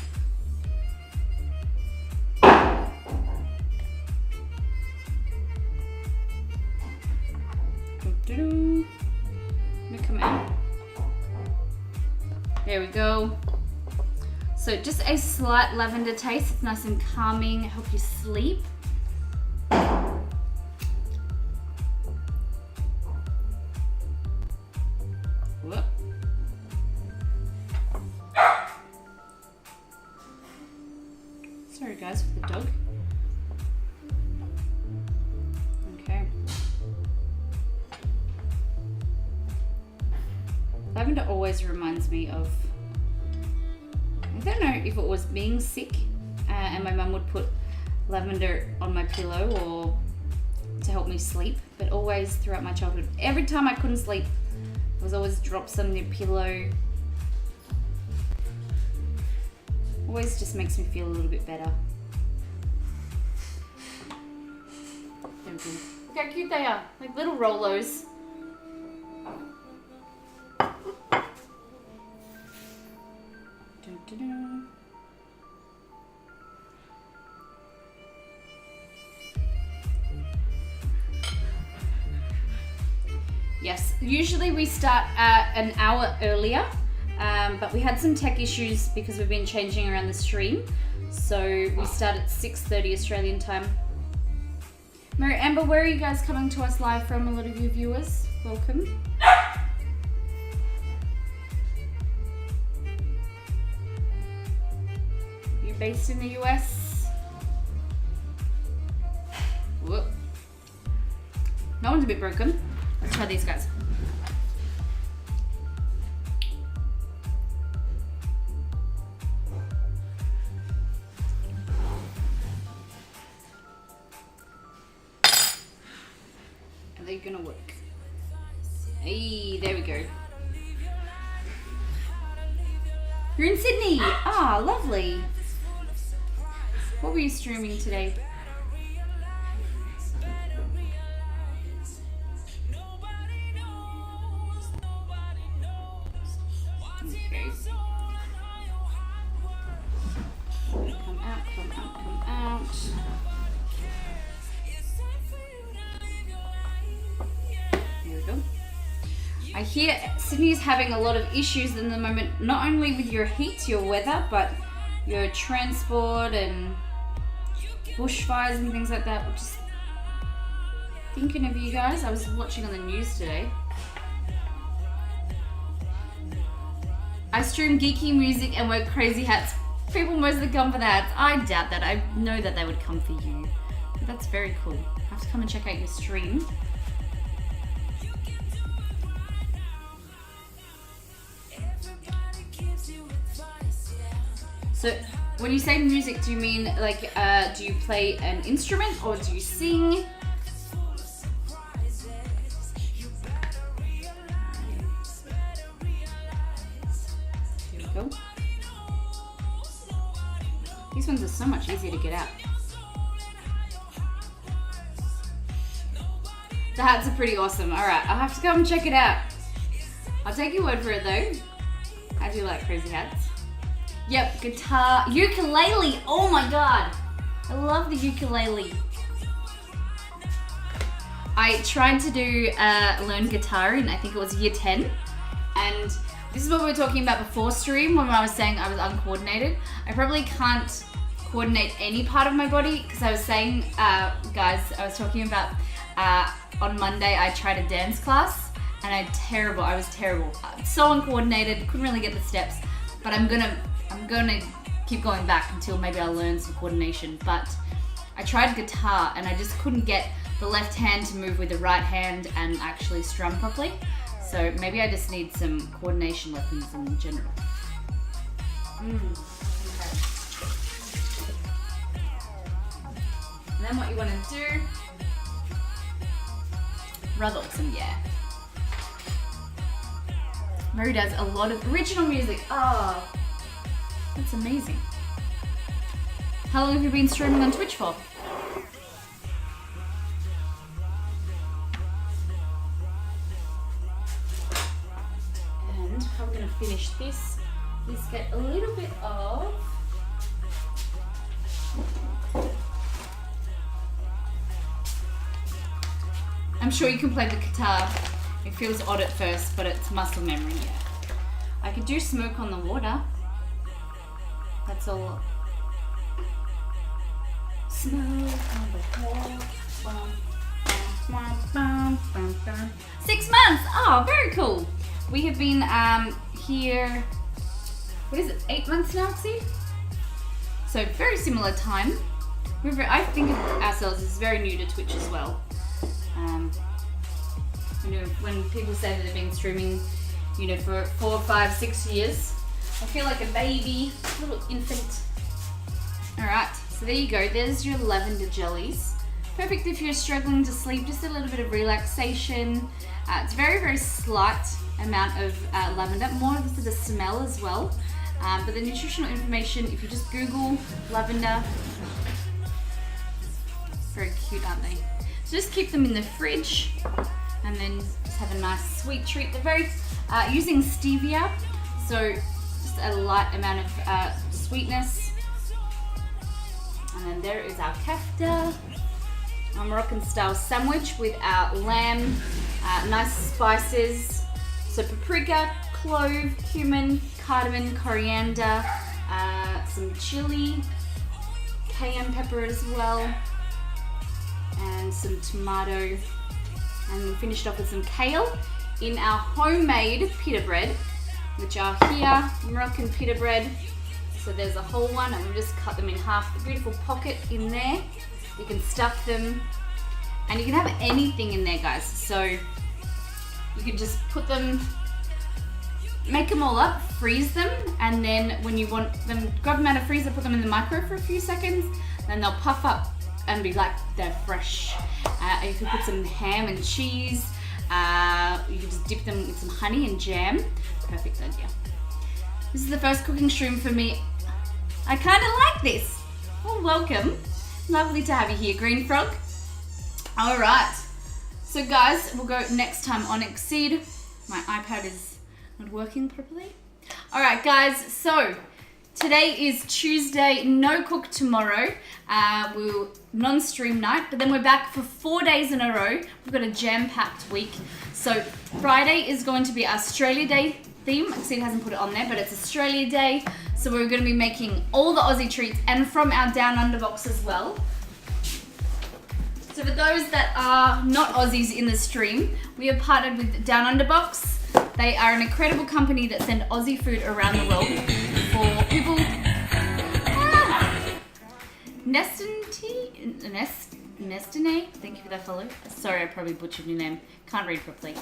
Speaker 3: Let me come out. There we go. So just a slight lavender taste. It's nice and calming, help you sleep. Whoop. Sorry guys for the dog. Okay. Lavender always reminds me of I don't know if it was being sick and my mum would put lavender on my pillow or to help me sleep, but always throughout my childhood, every time I couldn't sleep, I was always drop some in the pillow. Always just makes me feel a little bit better. Look how cute they are, like little Rolos. Dun, dun, dun. Yes, usually we start an hour earlier, but we had some tech issues because we've been changing around the stream. So we start at 6:30 Australian time. Mary Amber, where are you guys coming to us live from? A lot of you viewers, welcome. You're based in the US? Whoop. No one's a bit broken. Let's try these guys. Are they gonna work? Hey, there we go. You're in Sydney! Ah, lovely. What were you streaming today? Come out. There we go. I hear Sydney is having a lot of issues in the moment, not only with your heat, your weather, but your transport and bushfires and things like that. We're just thinking of you guys. I was watching on the news today. I stream geeky music and wear crazy hats. People mostly come for the hats. I doubt that. I know that they would come for you. But that's very cool. I have to come and check out your stream. So when you say music, do you mean like, do you play an instrument or do you sing? Here we go. These ones are so much easier to get out. The hats are pretty awesome. Alright, I'll have to come and check it out. I'll take your word for it though. I do like crazy hats. Yep, guitar, ukulele. Oh my god. I love the ukulele. I tried to do learn guitar in, I think it was year 10. And this is what we were talking about before stream when I was saying I was uncoordinated. I probably can't coordinate any part of my body because I was saying, guys, I was talking about on Monday I tried a dance class and I was terrible. So uncoordinated, couldn't really get the steps. But I'm gonna keep going back until maybe I'll learn some coordination. But I tried guitar and I just couldn't get the left hand to move with the right hand and actually strum properly. So maybe I just need some coordination lessons in general. Okay. And then what you want to do, rather awesome, yeah. Mary does a lot of original music. Oh, that's amazing. How long have you been streaming on Twitch for? And how we're gonna finish this is get a little bit of I'm sure you can play the guitar. It feels odd at first, but it's muscle memory, yeah. I could do smoke on the water. That's all. Smoke on the water. 6 months! Oh, very cool. We have been here, what is it, 8 months now, Oxy? So very similar time. I think of ourselves as very new to Twitch as well. You know, when people say that they've been streaming, you know, for 4, 5, 6 years, I feel like a baby, little infant. All right, so there you go. There's your lavender jellies. Perfect if you're struggling to sleep, just a little bit of relaxation. It's very, very slight amount of lavender, more for the smell as well. But the nutritional information, if you just Google lavender, very cute, aren't they? So just keep them in the fridge and then just have a nice sweet treat. They're very, using stevia, so just a light amount of sweetness. And then there is our kefta, our Moroccan style sandwich with our lamb, nice spices. So paprika, clove, cumin, cardamom, coriander, some chili, cayenne pepper as well, and some tomato. And we finished off with some kale in our homemade pita bread, which are here, Moroccan pita bread. So there's a whole one, and we just cut them in half. A beautiful pocket in there. You can stuff them, and you can have anything in there, guys. So you can just put them, make them all up, freeze them, and then when you want them, grab them out of freezer, put them in the micro for a few seconds, then they'll puff up and be like they're fresh. You can put some ham and cheese. You can just dip them with some honey and jam. Perfect idea. This is the first cooking stream for me. I kind of like this. Well, welcome. Lovely to have you here, Green Frog. All right. So guys, we'll go next time on Exceed. My iPad is not working properly. All right, guys. So today is Tuesday. No cook tomorrow. We'll non-stream night, but then we're back for 4 days in a row. We've got a jam-packed week. So Friday is going to be Australia Day theme. Exceed hasn't put it on there, but it's Australia Day. So we're going to be making all the Aussie treats and from our Down Under box as well. So for those that are not Aussies in the stream, we have partnered with Down Under Box. They are an incredible company that send Aussie food around the world for people. Nestine, thank you for that follow. Sorry, I probably butchered your name. Can't read properly.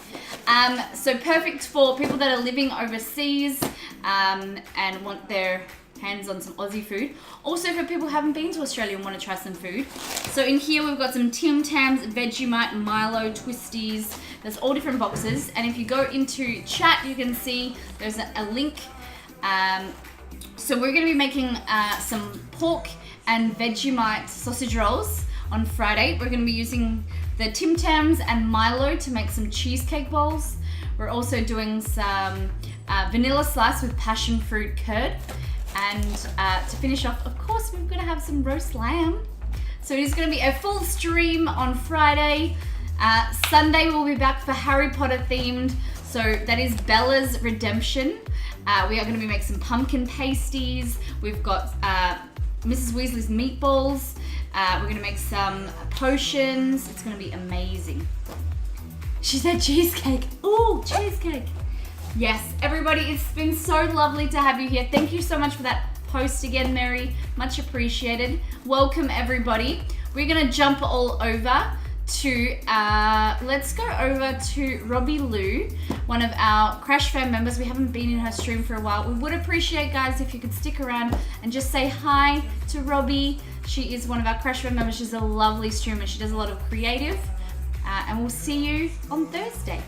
Speaker 3: So perfect for people that are living overseas and want their hands on some Aussie food. Also for people who haven't been to Australia and want to try some food. So in here we've got some Tim Tams, Vegemite, Milo, Twisties. There's all different boxes. And if you go into chat, you can see there's a link. So we're going to be making some pork and Vegemite sausage rolls on Friday. We're going to be using the Tim Tams and Milo to make some cheesecake bowls. We're also doing some vanilla slice with passion fruit curd. And to finish off, of course, we're going to have some roast lamb. So it is going to be a full stream on Friday. Sunday we'll be back for Harry Potter themed. So that is Bella's Redemption. We are going to be making some pumpkin pasties. We've got Mrs. Weasley's meatballs. We're going to make some potions. It's going to be amazing. She said cheesecake. Ooh, cheesecake. Yes, everybody, it's been so lovely to have you here. Thank you so much for that post again, Mary. Much appreciated. Welcome, everybody. We're going to jump all over to, let's go over to Robbie Lou, one of our Crash Fam members. We haven't been in her stream for a while. We would appreciate, guys, if you could stick around and just say hi to Robbie. She is one of our Crash Fam members. She's a lovely streamer. She does a lot of creative. And we'll see you on Thursday.